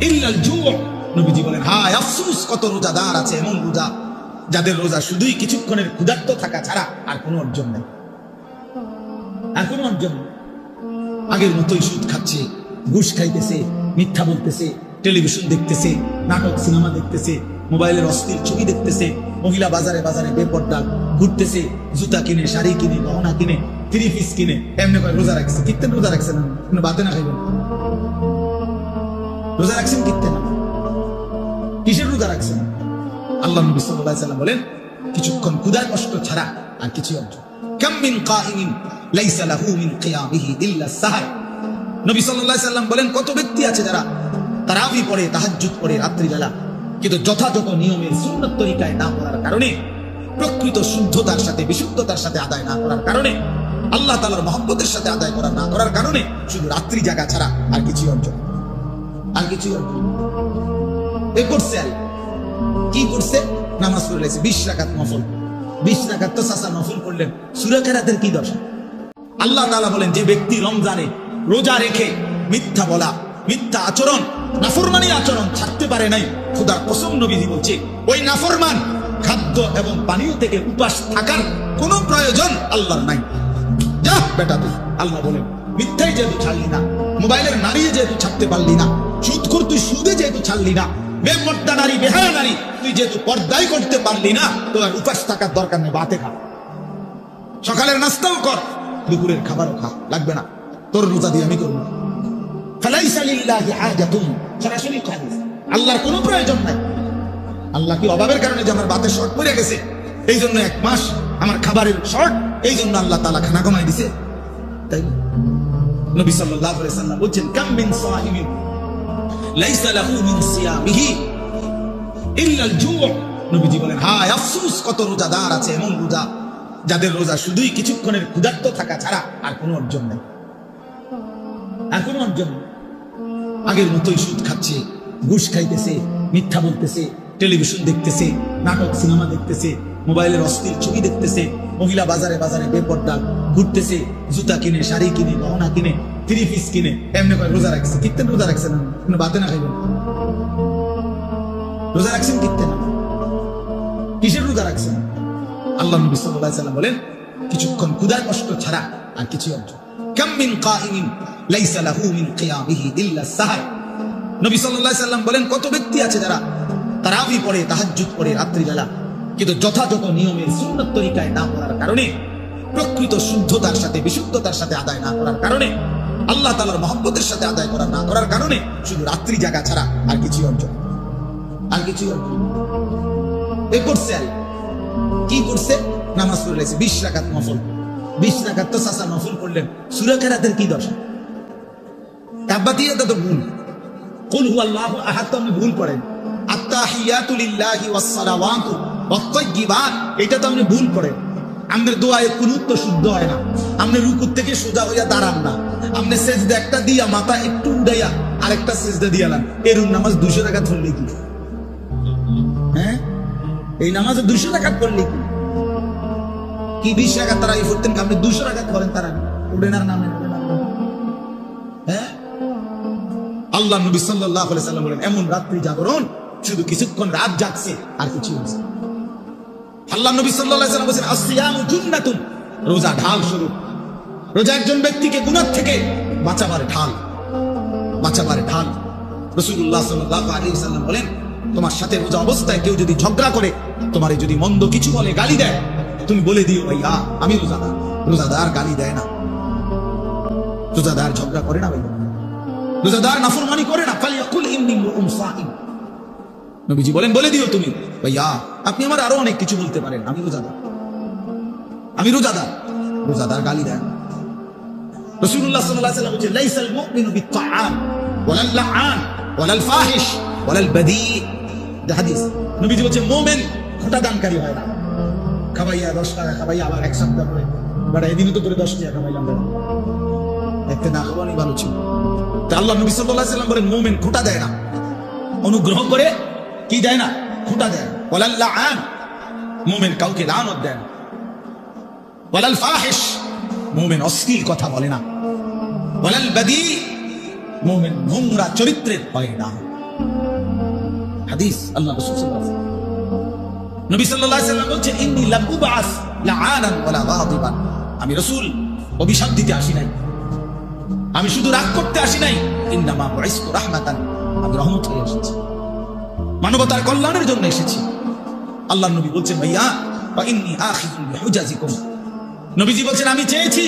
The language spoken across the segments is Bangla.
ইল্লাল জু'। নবীজি বলেন হায় আফসোস, কত রোজাদার আছে এমন রোজা যাদের রোজা শুধুই কিছুক্ষণের ক্ষুধার্ত থাকা ছাড়া আর কোনো অর্জন নেই, আর কোনো অর্জন নেই। আগের মতোই সুদ খাচ্ছে, ঘুষ খাইতেছে, মিথ্যা বলতেছে, টেলিভিশন দেখতেছে, নাটক সিনেমা দেখতেছে, মোবাইলের অশ্লীল ছবি দেখতেছে, মহিলা বাজারে বাজারে বেপর্দা ঘুরতেছে, জুতা কিনে, শাড়ি কিনে, গহনা কিনে, থ্রি পিস কিনে, এমনি করে রোজা রাখছে। কিত্তেন রোজা রাখছেন? বাতে না খাইবেন, রোজা রাখছেন কিত্তেন? কিসের রোজা রাখছেন? আল্লাহ নবী সাল্লাল্লাহু আলাইহি ওয়াসাল্লাম বলেন কিছুক্ষণ ক্ষুধার কষ্ট ছাড়া আর কিছু অর্জন। কাম মিন কাইমিন লাইসা লাহু মিন কিয়ামিহি ইল্লা সাহর। নবী সাল্লাল্লাহু আলাইহি ওয়াসাল্লাম বলেন কত ব্যক্তি আছে যারা তারাবি পড়ে, তাহাজ্জুদ পড়ে রাত্রিবেলা, কিন্তু যথাযথ নিয়মের সুন্নত তরিকায় না পড়ার কারণে, প্রকৃত শুদ্ধতার সাথে বিশুদ্ধতার সাথে আদায় না করার কারণে, আল্লাহ তাআলার মহব্বতের সাথে আদায় করা না করার কারণে শুধু রাত্রি জাগা ছাড়া আর কিছু অর্জন, আর কিছু অর্জন। এ করছে আর কি করছে? নামাজ পড়ে গেছে 20 রাকাত নফল। 20 রাকাত তো সাসা নফল করলেন, সূরা কেরাতের কি দশা? আল্লাহ তাআলা বলেন যে ব্যক্তি রমজানে রোজা রেখে মিথ্যা বলা, মিথ্যা আচরণ, নাফরমানি আচরণ ছাড়তে পারে নাই, খোদার কসম নবীজি বলছে ওই নাফরমান খাদ্য এবং পানীয় থেকে উপাস থাকার কোনো প্রয়োজন আল্লাহর নাই। যা বেটা তুই, আল্লাহ বলেন মিথ্যাই যেহেতু ছাড়লি না, মোবাইলের নারী যেহেতু ছাড়তে পারলি না, সুদখোর তুই সুদে যেহেতু ছাড়লি না, বেপর্দা নারী, বেহায়া নারী তুই যেহেতু পর্দাই করতে পারলি না, তোর উপাস থাকার দরকার নেই, বাতে খা। সকালের নাস্তাও কর, দুপুরের খাবারও খা, লাগবে না, তোর রোজা দিয়ে আমি করবো। ফালাইসা লিল্লাহি হাজাতুন, সরাসরি হাদিস। আল্লাহর কোনো প্রয়োজন নাই। আল্লাহ কি অভাবের কারণে যে আমার বাতে শর্ট পড়ে গেছে, এই জন্য 1 মাস আমার খাবারের শর্ট, এই জন্য আল্লাহ তাআলা খানা কমাই দিছে? তাই নবী সাল্লাল্লাহু আলাইহি ওয়াসাল্লাম বলেন কাম মিন সাইমিন লাইসা লাহু মিন সিয়ামিহি ইল্লাল জু'। নবীজি বলেন হায় আফসোস, কত রোজাদার আছে এমন রোজা যাদের রোজা শুধুই কিছুক্ষণের ক্ষুধার্ত থাকা ছাড়া আর কোনো অর্জন নেই, আর কোনো অর্জন নেই। আগের মতোই সুদ খাচ্ছে, ঘুষ খাইতেছে, মিথ্যা বলতেছে, টেলিভিশন দেখতেছে, নাটক সিনেমা দেখতেছে, মোবাইলের অশ্লীল ছবি দেখতেছে, মহিলা বাজারে বাজারে বেপর্দা ঘুরতেছে, জুতা কিনে, শাড়ি কিনে, গহনা কিনে, থ্রি পিস কিনে, এমনি করে রোজা রাখছে। কিত্তেন রোজা রাখছেন? বাতে না খাইবেন, রোজা রাখছেন কিত্তেন? কিসের রোজা রাখছেন? আল্লাহ নবী সাল্লাল্লাহু আলাইহি ওয়াসাল্লাম বলেন কিছুক্ষণ ক্ষুধার কষ্ট ছাড়া আর কিছু অর্জন। কাম মিন কাইমিন লাইসা লাহু মিন কিয়ামিহি ইল্লা সাহর। নবী সাল্লাল্লাহু আলাইহি ওয়াসাল্লাম বলেন কত ব্যক্তি আছে যারা তারাবি পড়ে, তাহাজ্জুদ পড়ে রাত্রিবেলা, কিন্তু যথাযথ নিয়মের সুন্নত তরিকায় না পড়ার কারণে, প্রকৃত শুদ্ধতার সাথে বিশুদ্ধতার সাথে আদায় না করার কারণে, আল্লাহ তাআলার মহব্বতের সাথে আদায় করা না করার কারণে শুধু রাত্রি জাগা ছাড়া আর কিছু অর্জন, আর কিছু অর্জন। এ করছে আর কি করছে? নামাজ পড়ে গেছে 20 রাকাত নফল। 20 রাকাত তো সাসা নফল করলেন, সূরা কেরাতের কি দশা? তাবাতিয়াত তো ভুল, কুল হুয়াল্লাহু আহাদ তো আপনি ভুল পড়েন, আত্তাহিয়াতু লিল্লাহি ওয়াস সালাওয়াতু ওয়াত তাইয়্যিবাত এটা তো আপনি ভুল পড়েন। আমাদের দোয়ায়ে কুনুত তো শুদ্ধ হয় না, আপনি রুকু থেকে সোজা হইয়া দাঁড়ান না, আপনি সিজদা একটা দিয়া মাথা একটু উড়াইয়া আরেকটা সিজদা দিয়ালেন, এরকম নামাজ 200 রাকাত পড়লে কি? হ্যাঁ, এই নামাজে 200 রাকাত পড়লে কি 20 রাকাত তারা এই পড়তেন, আপনি 200 রাকাত করেন, তারা উড়েন আর নামেন। হ্যাঁ, আল্লাহ নবী সাল্লাল্লাহু আলাইহি ওয়াসাল্লাম বলেন এমন রাত্রি জাগরণ শুধু কিছুক্ষণ রাত জাগছে আর কিছু হচ্ছে। আল্লাহ নবী সাল্লাল্লাহু আলাইহি ওয়াসাল্লাম বলেন আসিয়ামু জুন্নাতুন, রোজা ঢাল স্বরূপ। রোজা একজন ব্যক্তিকে গুনাহ থেকে বাঁচাবার ঢাল, বাঁচাবার ঢাল। রাসূলুল্লাহ সাল্লাল্লাহু আলাইহি ওয়াসাল্লাম বলেন তোমার সাথে রোজা অবস্থায় কেউ যদি ঝগড়া করে, তোমারে যদি মন্দ কিছু বলে, গালি দেয়, তুমি বলে দিও ভাইয়া আমি রোজাদার। রোজাদার গালি দেয় না, রোজাদার ঝগড়া করে না, ভাইয়া রোজাদার নাফরমানি করে না। ফালিয়াকুল ইন্নী মুরউন সাইম, নবীজি বলেন বলে দিও তুমি ভাইয়া আপনি আমার আরো অনেক কিছু বলতে পারেন, আমি রোজাদার, আমি রোজাদার। রোজাদার গালি দেয় না। রাসূলুল্লাহ সাল্লাল্লাহু আলাইহি ওয়াসাল্লাম বলেন লাইসাল মুমিনু বিত্তাআন ওয়ালাল লাআন ওয়ালাল ফাহিশ ওয়ালাল বাদী। এটা হাদিস। নবীজি বলেন মুমিন খোটা দানকারী হয় না, খাবাইয়া 10 টাকা খাবাইয়া আবার এক সপ্তাহ পরে বড় এদিনই তো করে 10 টাকা খাবাইলাম, এতে না খাওয়ানি ভালো ছিল। তা আল্লাহ নবী সাল্লাল্লাহু আলাইহি ওয়াসাল্লাম বলেন মুমিন খোটা দেয় না, অনুগ্রহ করে কি দেয় না, খোটা দেয়। ওয়ালাল লাআন, মুমিন কাউকে লানত দেয় না। ওয়ালাল ফাহিশ, মুমিন অশ্লীল কথা বলে না। ওয়ালাল বাদী, মুমিন নোংরা চরিত্রের হয় না। হাদিস আল্লাহ রাসূল সাল্লাল্লাহু আলাইহি ওয়াসাল্লাম, নবী সাল্লাল্লাহু আলাইহি ওয়াসাল্লাম বলেন ইন্নী লাম উবআস লাআনান ওয়ালা গাদিবান, আমি রাসূল অভিশাপ দিতে আসি নাই, আমি শুধু রাগ করতে আসি নাই, ইন্নামা বুইসতু রাহমাতান, আমি রহমত হয়ে এসেছি, মানবতার কল্যাণের জন্য এসেছি। আল্লাহর নবী বলছেন ভাইয়া ওয়া ইন্নী আখিযুন বিহুজাজিকুম, নবীজি বলছেন আমি চেয়েছি,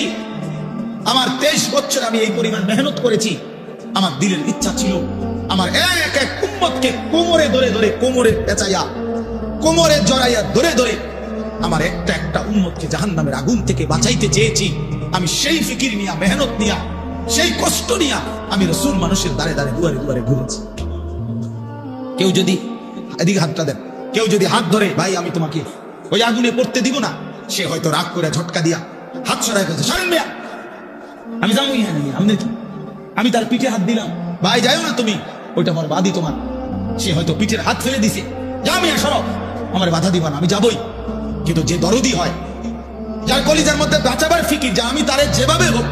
আমার 23 বছর আমি এই পরিমাণ মেহনত করেছি, আমার দিলের ইচ্ছা ছিল আমার এক এক উম্মতকে কোমরে ধরে ধরে, কোমরে পেঁচাইয়া, কোমরে জড়াইয়া ধরে ধরে আমার একটা একটা উম্মতকে জাহান্নামের আগুন থেকে বাঁচাইতে চেয়েছি। আমি সেই ফিকির নিয়া, মেহনত নিয়া, সেই কষ্ট নিয়া আমি রাসূল মানুষের দ্বারে দ্বারে দুয়ারে দুয়ারে ঘুরেছি। কেউ যদি এদিকে হাতটা দেন, কেউ যদি হাত ধরে ভাই আমি তোমাকে ওই আগুনে পড়তে দিব না, সে হয়তো রাগ করে ঝটকা দিয়া হাত সরাই ফেলছে, সরেন মিয়া আমি যাবো, আমি তার পিঠে হাত দিলাম, ভাই যাইও না তুমি, ওইটা আমার বাদী তোমার, সে হয়তো পিঠের হাত ফেলে দিছে, যা মিয়া সরো, আমার বাধা দিবা না, আমি যাবই। কিন্তু যে দরদি হয়, যার কলিজার মধ্যে বাঁচাবার ফিকির, যা আমি তারে যেভাবে হোক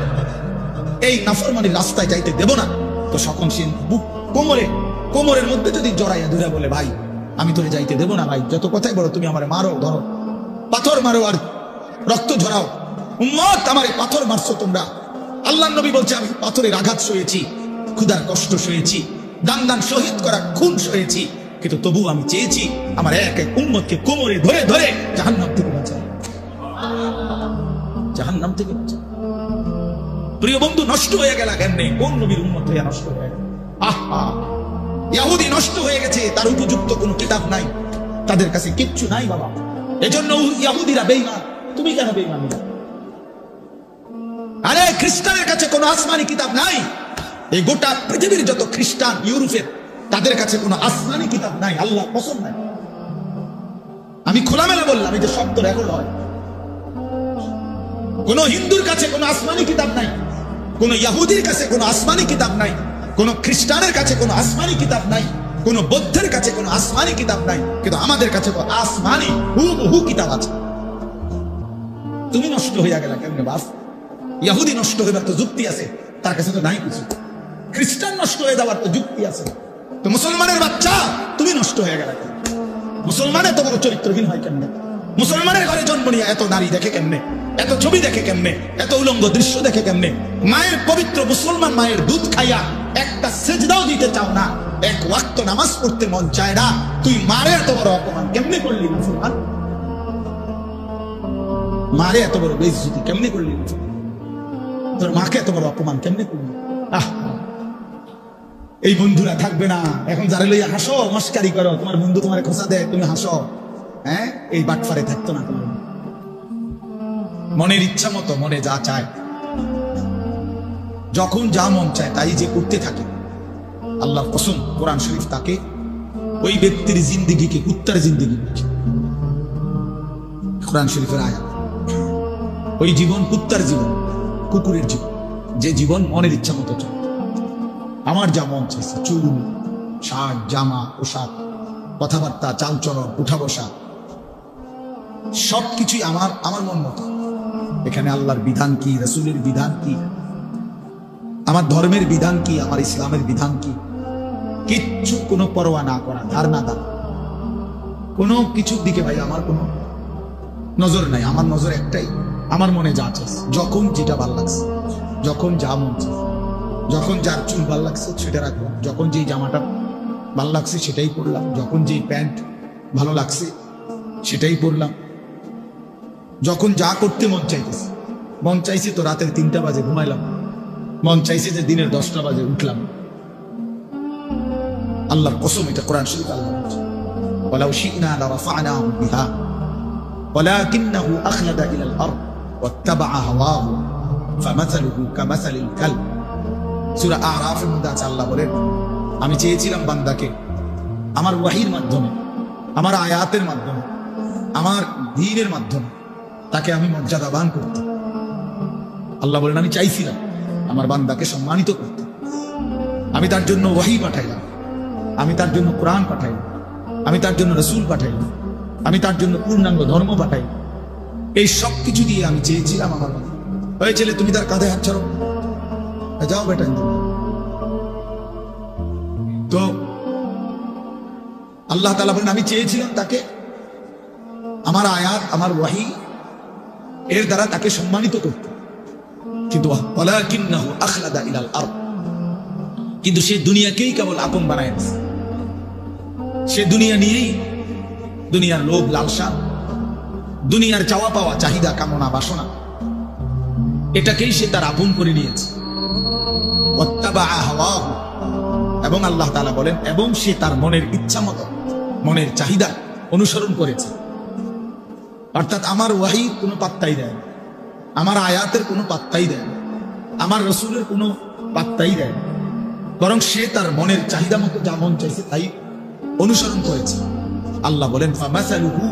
এই নাফরমানির রাস্তায় যাইতে দেব না, তো সকল সে বুক কোমরে, কোমরের মধ্যে যদি জড়াইয়া ধরে বলে ভাই আমি তোরে যাইতে দেব না, ভাই যত কথাই বলো, তুমি আমার মারো, ধরো, পাথর মারো আর রক্ত ঝরাও, উম্মত আমার পাথর মারছো তোমরা। আল্লাহর নবী বলছে আমি পাথরের আঘাত সয়েছি, ক্ষুধার কষ্ট সয়েছি, দান দান শহীদ করা খুন সয়েছি, কিন্তু তবু আমি চেয়েছি আমার এক এক উম্মতকে কোমরে ধরে ধরে জাহান্নাম থেকে বাঁচাও, জাহান্নাম থেকে বাঁচাও। প্রিয় বন্ধু, নষ্ট হয়ে গেল কেমনে? কোন নবীর উম্মত হইয়া নষ্ট হয়ে গেল? আহা, ইহুদি নষ্ট হয়ে গেছে, তার উপযুক্ত কোনো কিতাব নাই, তাদের কাছে কিচ্ছু নাই বাবা, এজন্য ইহুদিরা বেঈমান। তুমি কেন বেঈমান? আরে খ্রিস্টানের কাছে কোনো আসমানি কিতাব নাই, এই গোটা পৃথিবীর যত খ্রিস্টান ইউরোপের, তাদের কাছে কোনো আসমানি কিতাব নাই, আল্লাহ কসম নাই, আমি খোলামেলা বললাম, এই যে শব্দ রেকর্ড হয়। কোন হিন্দুর কাছে কোনো আসমানি কিতাব নাই, কোন ইহুদির কাছে কোনো আসমানি কিতাব নাই, কোন খ্রিস্টানের কাছে কোনো আসমানি কিতাব নাই, কোন বৌদ্ধের কাছে কোনো আসমানি কিতাব নাই, কিন্তু আমাদের কাছে আসমানি হুবহু কিতাব আছে। তুমি নষ্ট হইয়া গেলা কেমনে বাপ? ইহুদি নষ্ট হইবার তো যুক্তি আছে, তার কাছে তো নাই কিছু। খ্রিস্টান নষ্ট হয়ে যাওয়ার তো যুক্তি আছে, তো মুসলমানের বাচ্চা তুমি নষ্ট হয়ে গেলা কেন? মুসলমানের তো বড় চরিত্রহীন হয় কেমনে? মুসলমানের ঘরে জন্ম নিয়ে এত নারী দেখে কেমনে, এত ছবি দেখে কেমনে, এত উলঙ্গ দৃশ্য দেখে কেমনে? মায়ের পবিত্র মুসলমান মায়ের দুধ খাইয়া একটা সেজদাও দিতে চাও না, এক ওয়াক্ত নামাজ পড়তে মন চায় না, তুই মারে এত বড় অপমান কেমনে করলি মুসলমান? মারে এত বড় বেইজ্জতি কেমনে করলি? তোর মাকে এত বড় অপমান কেমনে করলি? এই বন্ধুরা থাকবে না এখন, যারা লইয়া হাসো, মস্কারি করো, তোমার বন্ধু তোমার খোঁচা দেয়, তুমি হাসো, হ্যাঁ, এই বাটফারে থাকতো না তোমার। মনের ইচ্ছা মতো মনে যা চায়, যখন যা মন চায় তাই যে করতে থাকে, আল্লাহর কসম কোরআন শরীফ তাকে ওই ব্যক্তির জিন্দেগিকে কুত্তার জিন্দেগি, কোরআন শরীফের আয়াত, ওই জীবন কুত্তার জীবন, কুকুরের জীবন, যে জীবন মনের ইচ্ছা মতো চলে। আমার যা মন চাইছে, চুল, শার্ট, জামা, পোশাক, কথাবার্তা, চালচলন, উঠা বসা, সবকিছুই আমার আমার মন মতো। এখানে আল্লাহর বিধান কি, রাসূলের বিধান কি, আমার ধর্মের বিধান কি, আমার ইসলামের বিধান কি, কিচ্ছু কোনো পরোয়া না করা, ধার না দাঁড়া, কোনো কিছুর দিকে ভাই আমার কোনো নজর নাই। আমার নজর একটাই, আমার মনে যা চাইছে, যখন যেটা ভাল লাগছে, যখন যা মন চাইছে, যখন যার চুল ভাল লাগছে সেটা রাখলাম, যখন যেই জামাটা ভাল লাগছে সেটাই পরলাম, যখন যেই প্যান্ট ভালো লাগছে সেটাই পরলাম, যখন যা করতে মন চাইতেছে। মন চাইছে তো রাতের 3টা বাজে ঘুমাইলাম, মন চাইছে যে দিনের 10টা বাজে উঠলাম। আল্লাহর কসম, এটা কোরআন শরীফ আল্লাহ বলছে, ওয়ালাউ শি'না লারাফা'নাহু বিহা ওয়ালাকিন্নাহু আখলাদা ইলাল আরদ ওয়াত্তাবা'a হাওয়াহু ফামাসালুহু কামাসালিল কালব। সূরা আরাফের মধ্যে আছে, আল্লাহ বলেন আমি চেয়েছিলাম বান্দাকে আমার ওয়াহির মাধ্যমে, আমার আয়াতের মাধ্যমে, আমার দ্বীনের মাধ্যমে তাকে আমি মর্যাদাবান করতে। আল্লাহ বলেন আমি চাইছিলাম আমার বান্দাকে সম্মানিত করতে, আমি তার জন্য ওয়াহি পাঠাইলাম, আমি তার জন্য কোরআন পাঠাইলাম, আমি তার জন্য রাসূল পাঠাইলাম, আমি তার জন্য পূর্ণাঙ্গ ধর্ম পাঠাইলাম। এই সব কিছু দিয়ে আমি চেয়েছিলাম আমার বান্দা, ওই ছেলে তুমি তার কাঁধে হাত ছাড়ো, যাও বেটা। তো আল্লাহ তাআলা বলেন আমি চেয়েছিলাম তাকে আমার আয়াত আমার ওয়াহি এর দ্বারা তাকে সম্মানিত করতে, কিন্তু ওয়ালাকিন্নাহু আখলাদা ইলাল আরদ, কিন্তু সে দুনিয়াকেই কেবল আপন বানায় নিয়েছে। সে দুনিয়া নিয়েই, দুনিয়ার লোভ লালসা, দুনিয়ার চাওয়া পাওয়া চাহিদা কামনা বাসনা, এটাকেই সে তার আপন করে নিয়েছে। ওয়াত্তাবাআ হাওয়াহু, এবং আল্লাহ তাআলা বলেন এবং সে তার মনের ইচ্ছা মতো, মনের চাহিদা অনুসরণ করেছে। অর্থাৎ আমার ওয়াহি কোনো পাত্তাই দেয় না, আমার আয়াতের কোনো পাত্তাই দেয় না, আমার রাসূলের কোনো পাত্তাই দেয় না, বরং সে তার মনের চাহিদা মতো যা মন চাইছে তাই অনুসরণ করেছে। আল্লাহ বলেন ফামাসালুহু,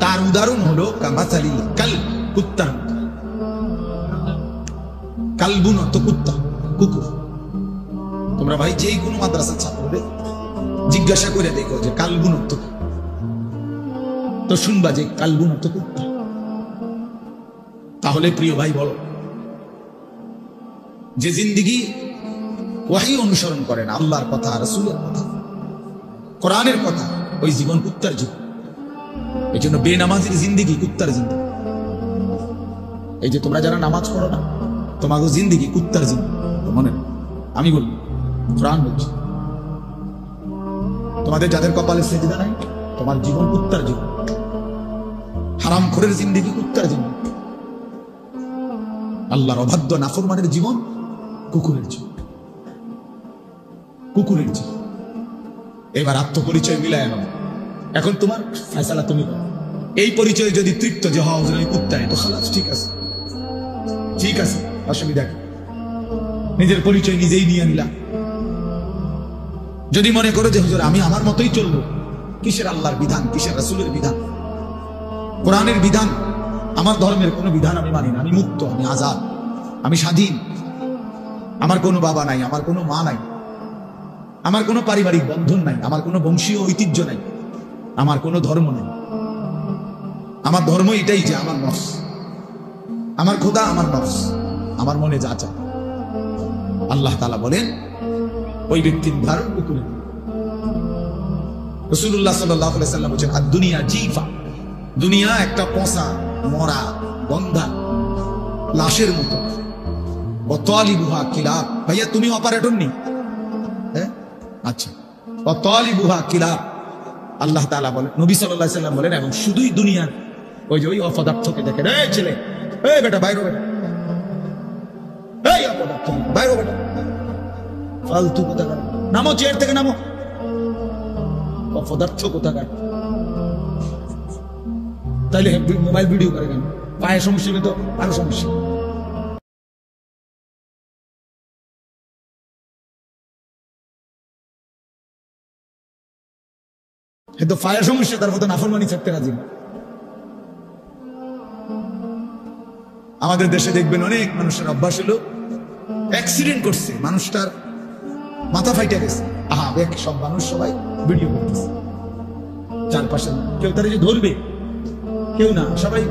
তার উদাহরণ হলো কামাসালিল কালব, কুত্তার মতো। কালবুন অর্থ কুত্তা, কুকুর। তোমরা ভাই যেই কোনো মাদ্রাসার ছাত্রদের জিজ্ঞাসা করে দেখো যে কালবুন অর্থ কি, তো শুনবা যে কালবুন অর্থ কুত্তা। তাহলে প্রিয় ভাই বলো, যে জিন্দেগি ওয়াহি অনুসরণ করে না, আল্লাহর কথা, রাসূলের কথা, কোরআনের কথা, ওই জীবন কুত্তার জীবন। এই জন্য বেনামাজির জিন্দেগি কুত্তার জিন্দেগি। এই যে তোমরা যারা নামাজ পড়ো না, তোমাকে জিন্দেগি কুত্তার জিন্দেগি। মনে আমি বলি, কোরআন বলছি, তোমাদের যাদের কপালে সেজদা নাই, তোমার জীবন কুত্তার জীবন। হারামখোরের জিন্দেগি কুত্তার জীবন। আল্লাহর অবাধ্য নাফরমানের জীবন কুকুরের জীবন, কুকুরের জীবন। এবার আত্মপরিচয় মিলায় নাও। এখন তোমার ফয়সালা তুমি করো। এই পরিচয় যদি তৃপ্ত যে হওয়া কুত্তায়, তো খালাস, ঠিক আছে, ঠিক আছে, অসুবিধা কি? নিজের পরিচয় নিজেই নিয়ে নিলাম। যদি মনে করো যে হুজুর আমি আমার মতোই চলবো, কিসের আল্লাহর বিধান, কিসের রাসূলের বিধান, কোরআনের বিধান, আমার ধর্মের কোনো বিধান আমি মানি না, আমি মুক্ত, আমি আজাদ, আমি স্বাধীন, আমার কোনো বাবা নাই, আমার কোনো মা নাই, আমার কোনো পারিবারিক বন্ধন নাই, আমার কোনো বংশীয় ঐতিহ্য নাই, আমার কোনো ধর্ম নেই। আমার ধর্ম এটাই যে আমার নফস, আমার খোদা আমার নফস, আমার মনে যা চায়। আল্লাহ তাআলা বলেন ওই ব্যক্তির ধারণ কুকুরে। রাসূলুল্লাহ সাল্লাল্লাহু আলাইহি ওয়াসাল্লাম বলেন আদ-দুনিয়া জিফা, দুনিয়া একটা পচা মরা গন্ধা লাশের মতো। ওয়া তালিবুহা কিলাব। ভাইয়া তুমি অপারেটর নি? হ্যাঁ, আচ্ছা। ওয়া তালিবুহা কিলাব। আল্লাহ তাআলা বলেন, নবী সাল্লাল্লাহু আলাইহি ওয়াসাল্লাম বলেন, এবং শুধুই দুনিয়ার ওই যে ওই অপদার্থকে দেখেন, এই ছেলে, এই বেটা বাইরে বেটা, এই অপদার্থ বাইরে বেটা, ফালতু কোথাকার, নামো চেয়ার থেকে নামো, অপদার্থ কোথাকার। তাইলে মোবাইল ভিডিও করে কেন? পায়ের সমস্যা হলে তো আরো সমস্যা। তো ফায়ার সমস্যা, তার মতো নাফরমানি ছাড়তে রাজি না। আমাদের দেশে দেখবেন অনেক মানুষের অভ্যাস হলো, অ্যাক্সিডেন্ট করছে, মানুষটার মাথা ফাইটে গেছে, আহা সব মানুষ সবাই ভিডিও করতেছে, চারপাশে কেউ তারা যে ধরবে কেউ না, সবাই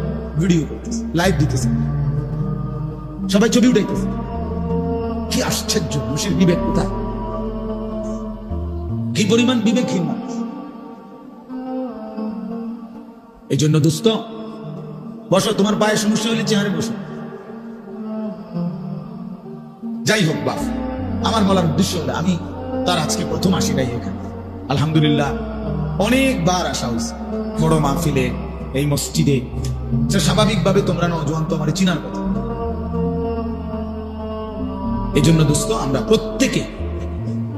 ভিডিও করতেছে, লাইভ দিতেছে, সবাই ছবি উঠাইতেছে। কি আশ্চর্য, মানুষের বিবেক কোথায়? কি পরিমাণ বিবেকহীন মানুষ। এই জন্য দোস্ত, বসো, তোমার পায়ে সমস্যা হলে চেহারে বসো। যাই হোক বাপ, আমার বলার উদ্দেশ্য হলো, আমি তার আজকে প্রথম আসি নাই এখানে, আলহামদুলিল্লাহ অনেকবার আসা হয়েছে বড় মাহফিলে, এই মসজিদে। স্বাভাবিকভাবে তোমরা নওজোয়ান, তোমার চিনার কথা। এই জন্য দোস্ত, আমরা প্রত্যেকে,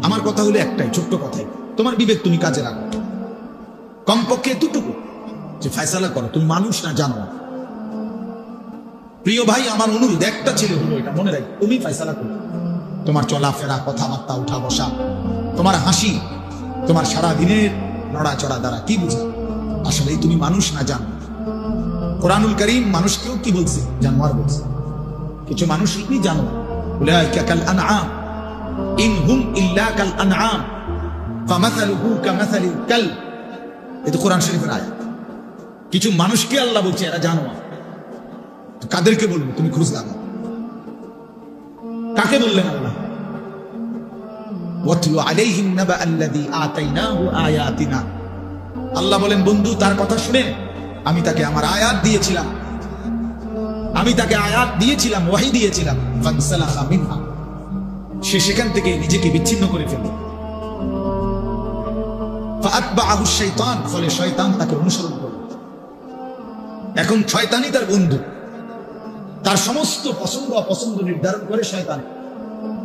আমার কথা হলো একটাই ছোট্ট কথাই, তোমার বিবেক তুমি কাজে রাখো, কমপক্ষে এতটুকু যে ফয়সালা করো, তুমি মানুষ না জানো। প্রিয় ভাই, আমার অনুরোধ একটা ছিল, হলো এটা মনে রাখো, তুমি ফয়সালা করো। তোমার চলাফেরা, কথাবার্তা, উঠা বসা, তোমার হাসি, তোমার সারা দিনের নড়াচড়া দ্বারা কি বুঝে? আসলেই তুমি মানুষ না জানো। কোরআনুল কারীম মানুষকেও কি বলছে? জানোয়ার বলছে। কিছু মানুষ কি জানো, উলাইকা কাল আনআম ইন হুম ইল্লা কাল আনআম ফামাসালুহু কামাসালিল কালব। এটা কোরআন শরীফের আয়াত। কিছু মানুষকে আল্লাহ বলছে এরা জানোয়ার। কাদেরকে বলবো? তুমি খোঁজ লাগাও। কাকে বললেন আল্লাহ? ওয়াতলু আলাইহিম নাবা আল্লাযী আতাইনাহু আয়াতিনা আল্লাহ বলেন বন্ধু তার কথা শুনেন, আমি তাকে আমার আয়াত দিয়েছিলাম, ওয়াহি দিয়েছিলাম, ফানসালাখা মিনহা, সে সেখান থেকে নিজেকে বিচ্ছিন্ন করে ফেলল। ফাআতবাআহু শাইতান, ফলে শয়তান তাকে অনুসরণ করল। এখন শয়তানই তার বন্ধু, তার সমস্ত পছন্দ অপছন্দ নির্ধারণ করে শয়তান।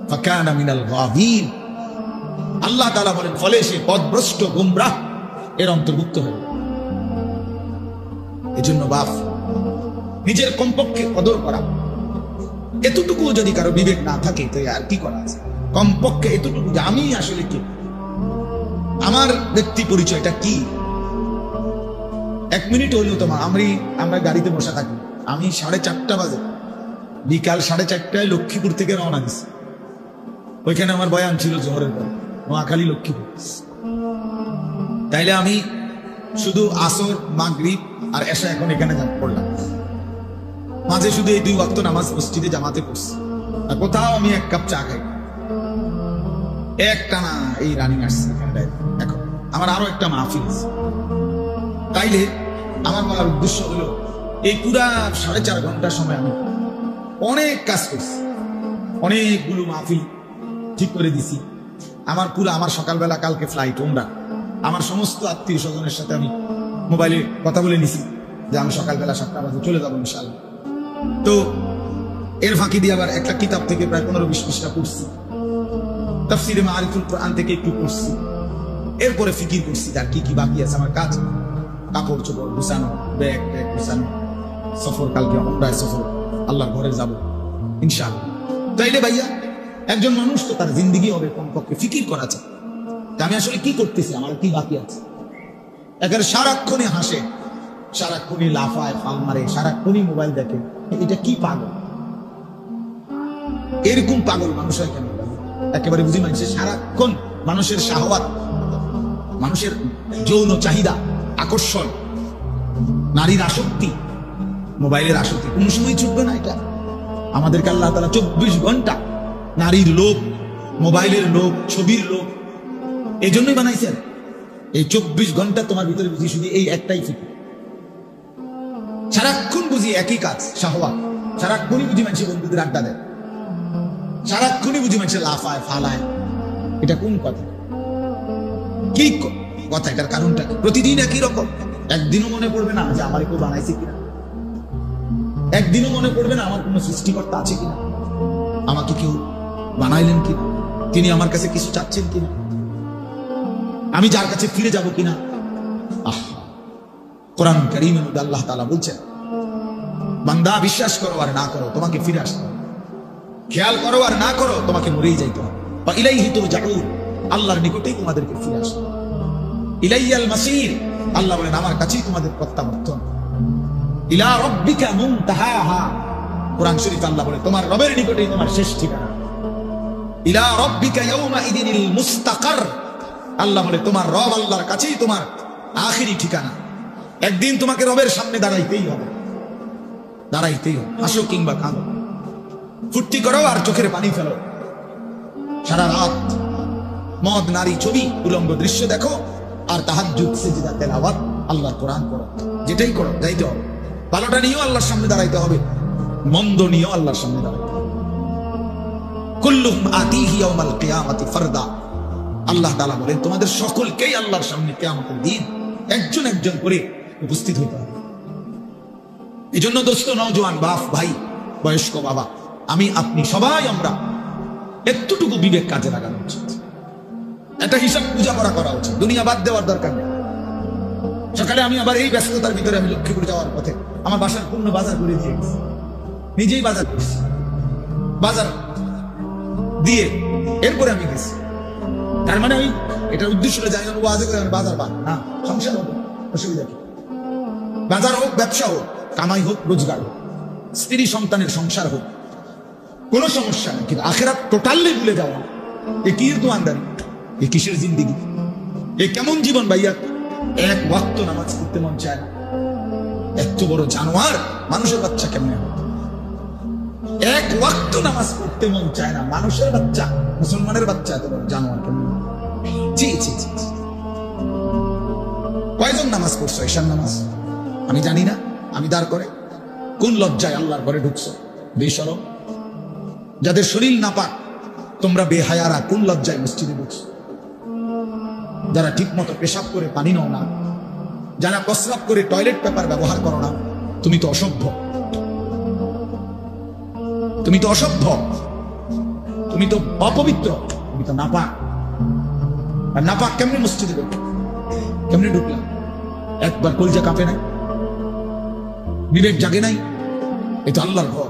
ফাকানা মিনাল গাবিন, আল্লাহ তাআলা বলেন ফলে সে পথভ্রষ্ট গোমরাহ এর অন্তর্ভুক্ত হল। এজন্য বাপ নিজের কমপক্ষে কদর করা, এতটুকু যদি কারো বিবেক না থাকে তো আর কি করা আছে? কমপক্ষে এতটুকু যে আমি আসলে কি, আমার ব্যক্তি পরিচয়টা কি। 1 মিনিট হইলেও তোমার আমরা গাড়িতে বসে থাকি, আমি 4:30 বাজে, বিকাল 4:30টায় লক্ষ্মীপুর থেকে রওনা দিছি। ওইখানে আমার বয়ান ছিল জোহরের পর, নোয়াখালী লক্ষ্মীপুর। তাইলে আমি শুধু আসর, মাগরিব আর এশা এখন এখানে পড়লাম, মাঝে শুধু এই 2 ওয়াক্ত নামাজ মসজিদে জামাতে পড়ছি। আর কোথাও আমি 1 কাপ চা খাই, একটানা এই রানিং আসছে। এখন আমার আরো একটা মাহফিল আছে। তাইলে আমার বলার উদ্দেশ্য হলো এই পুরা 4.5 ঘন্টা সময় আমি অনেক কাজ করছি, অনেকগুলো মাহফিল ঠিক করে দিছি। আমার সকালবেলা কালকে ফ্লাইট ওমরা, আমার সমস্ত আত্মীয় স্বজনের সাথে আমি মোবাইলে কথা বলে নিছি যে আমি সকালবেলা 7টা বাজে চলে যাবো ইনশাআল্লাহ। তো এর ফাঁকি দিয়ে আবার একটা কিতাব থেকে প্রায় 15-20 পৃষ্ঠা পড়ছি, তাফসীরে মাআরিফুল কোরআন থেকে একটু পড়ছি, এরপরে ফিকির করছি আর কি কি বাকি আছে আমার কাজ, কাপড় চোপড় গুছানো, ব্যাগ গুছানো, সফর, কালকে ওমরায় সফর, আল্লাহর ঘরে যাব ইনশাআল্লাহ। তাইলে ভাইয়া একজন মানুষ তো তার জিন্দেগি হবে কমপক্ষে ফিকির করা চায় আমি আসলে কি করতেছি, আমার কি বাকি আছে। একেবারে সারাক্ষণই হাসে, সারাক্ষণই লাফায়, ফাল মারে, সারাক্ষণই মোবাইল দেখে, এটা কি পাগল? এরকম পাগল মানুষ হয় কেন? একেবারে বুঝি মানুষের সারাক্ষণ মানুষের শাহওয়াত, মানুষের যৌন চাহিদা, আকর্ষণ, নারীর আসক্তি, মোবাইলের আসক্তি কোন সময় ছুটবে না। এটা আমাদেরকে আল্লাহ তাআলা 24 ঘন্টা নারীর লোভ, মোবাইলের লোভ, ছবির লোভ এই জন্যই বানাইছেন। এই 24 ঘন্টা তোমার ভিতরে বুঝি শুধু এই একটাই ফিকির, সারাক্ষণ বুঝি একই কাজ, শাহওয়াত। সারাক্ষণই বুঝি মানুষের বন্ধুদের আড্ডা দেয়, সারাক্ষণই বুঝি মানুষের লাফায় ফালায়। এটা কোন কথা? কি কথা? এটার কারণটা কি? প্রতিদিন একই রকম। একদিনও মনে পড়বে না যে আমার কেউ বানাইছে কিনা, একদিনও মনে পড়বে না আমার কোন সৃষ্টিকর্তা আছে কিনা, আমাকে কেউ বানাইলেন কিনা, তিনি আমার কাছে কিছু চাচ্ছেন কিনা, আমি যার কাছে ফিরে যাব কিনা। কোরআন কারীমের মধ্যে আল্লাহ তাআলা বলছেন, বান্দা বিশ্বাস করো আর না করো তোমাকে ফিরে আসতে হবে, খেয়াল করো আর না করো তোমাকে মরেই যাইতে হবে। বা ইলাইহি তুরজাউন, আল্লাহর নিকটেই তোমাদেরকে ফিরে আসতে হবে। ইলাইয়াল মাসির, আল্লাহ বলেন আমার কাছেই তোমাদের প্রত্যাবর্তন। ইলা রাব্বিকা মুনতাহাহা, কোরআন শরীফে আল্লাহ বলে তোমার রবের নিকটেই তোমার শেষ ঠিকানা। ইলা রাব্বিকা ইয়াউমা ইদিনিল মুস্তাকার, আল্লাহ বলে তোমার রব আল্লাহর কাছেই তোমার আখেরি ঠিকানা। একদিন তোমাকে রবের সামনে দাঁড়াইতেই হবে, দাঁড়াইতেই হবে। হাসো কিংবা কাঁদো, ফুর্তি করো আর চোখের পানি ফেলো, সারা রাত মদ, নারী, ছবি, উলঙ্গ দৃশ্য দেখো, আর তাহাজ্জুদ, সিজদা, তেলাওয়াত, আল্লাহর কোরআন পড়ো। যেটাই করো যাইতে হবে, ভালোটা নিয়েও আল্লাহর সামনে দাঁড়াইতে হবে, মন্দ নিয়েও আল্লাহর সামনে দাঁড়াইতে হবে। কুল্লুহুম আতিহি ইয়াউমাল কিয়ামাতি ফারদা, আল্লাহ তাআলা বলেন তোমাদের সকলকেই আল্লাহর সামনে কিয়ামতের দিন একজন একজন করে উপস্থিত হতে হবে। এজন্য দোস্ত, নওজোয়ান বাপ, ভাই, বয়স্ক বাবা, আমি আপনি সবাই আমরা এতটুকু বিবেক কাজে লাগানো উচিত। একটা হিসাব পূজা করা উচিত, দুনিয়া বাদ দেওয়ার দরকার নেই। সকালে আমি আবার এই ব্যস্ততার ভিতরে আমি লক্ষ্মীপুর যাওয়ার পথে আমার বাসার পূর্ণ বাজার করে দিয়ে গেছি, নিজেই বাজার করছি, বাজার দিয়ে এরপরে আমি গেছি। তার মানে আমি এটার উদ্দেশ্য যাই না ওয়াজে করে বাজার বাদ না, সংসার হবে, অসুবিধা কি? বাজার হোক, ব্যবসা হোক, কামাই হোক, রোজগার হোক, স্ত্রী সন্তানের সংসার হোক, কোনো সমস্যা নেই। কিন্তু আখিরাত টোটালি ভুলে যাওয়া, এ কি দোয়ানদারি, এ কিসের জিন্দেগি, এ কেমন জীবন ভাইয়া? 1 ওয়াক্ত নামাজ পড়তে মন চায় না, এত বড় জানোয়ার মানুষের বাচ্চা কেমনে হয়? 1 ওয়াক্ত নামাজ পড়তে মন চায় না, মানুষের বাচ্চা, মুসলমানের বাচ্চা এত বড় জানোয়ার কেমনে? জি জি জি, কয়জন নামাজ পড়ছো ঈশার নামাজ? আমি জানি না, আমি দাঁড় করে। কোন লজ্জায় আল্লাহর ঘরে ঢুকছো? বেশরম। যাদের শরীর নাপাক, তোমরা বেহায়ারা, কোন লজ্জায় মসজিদে ঢুকছো? যারা ঠিক মতো পেশাব করে পানি নাও না, যারা প্রস্রাব করে টয়লেট পেপার ব্যবহার করো না, তুমি তো অসভ্য, তুমি তো অসভ্য, তুমি তো অপবিত্র, তুমি তো নাপাক। আর নাপাক কেমনে মসজিদে ঢুকবে? কেমনে ঢুকলাম? একবার কলজা কাঁপে নাই? বিবেক জাগে নাই? এ তো আল্লাহর ঘর,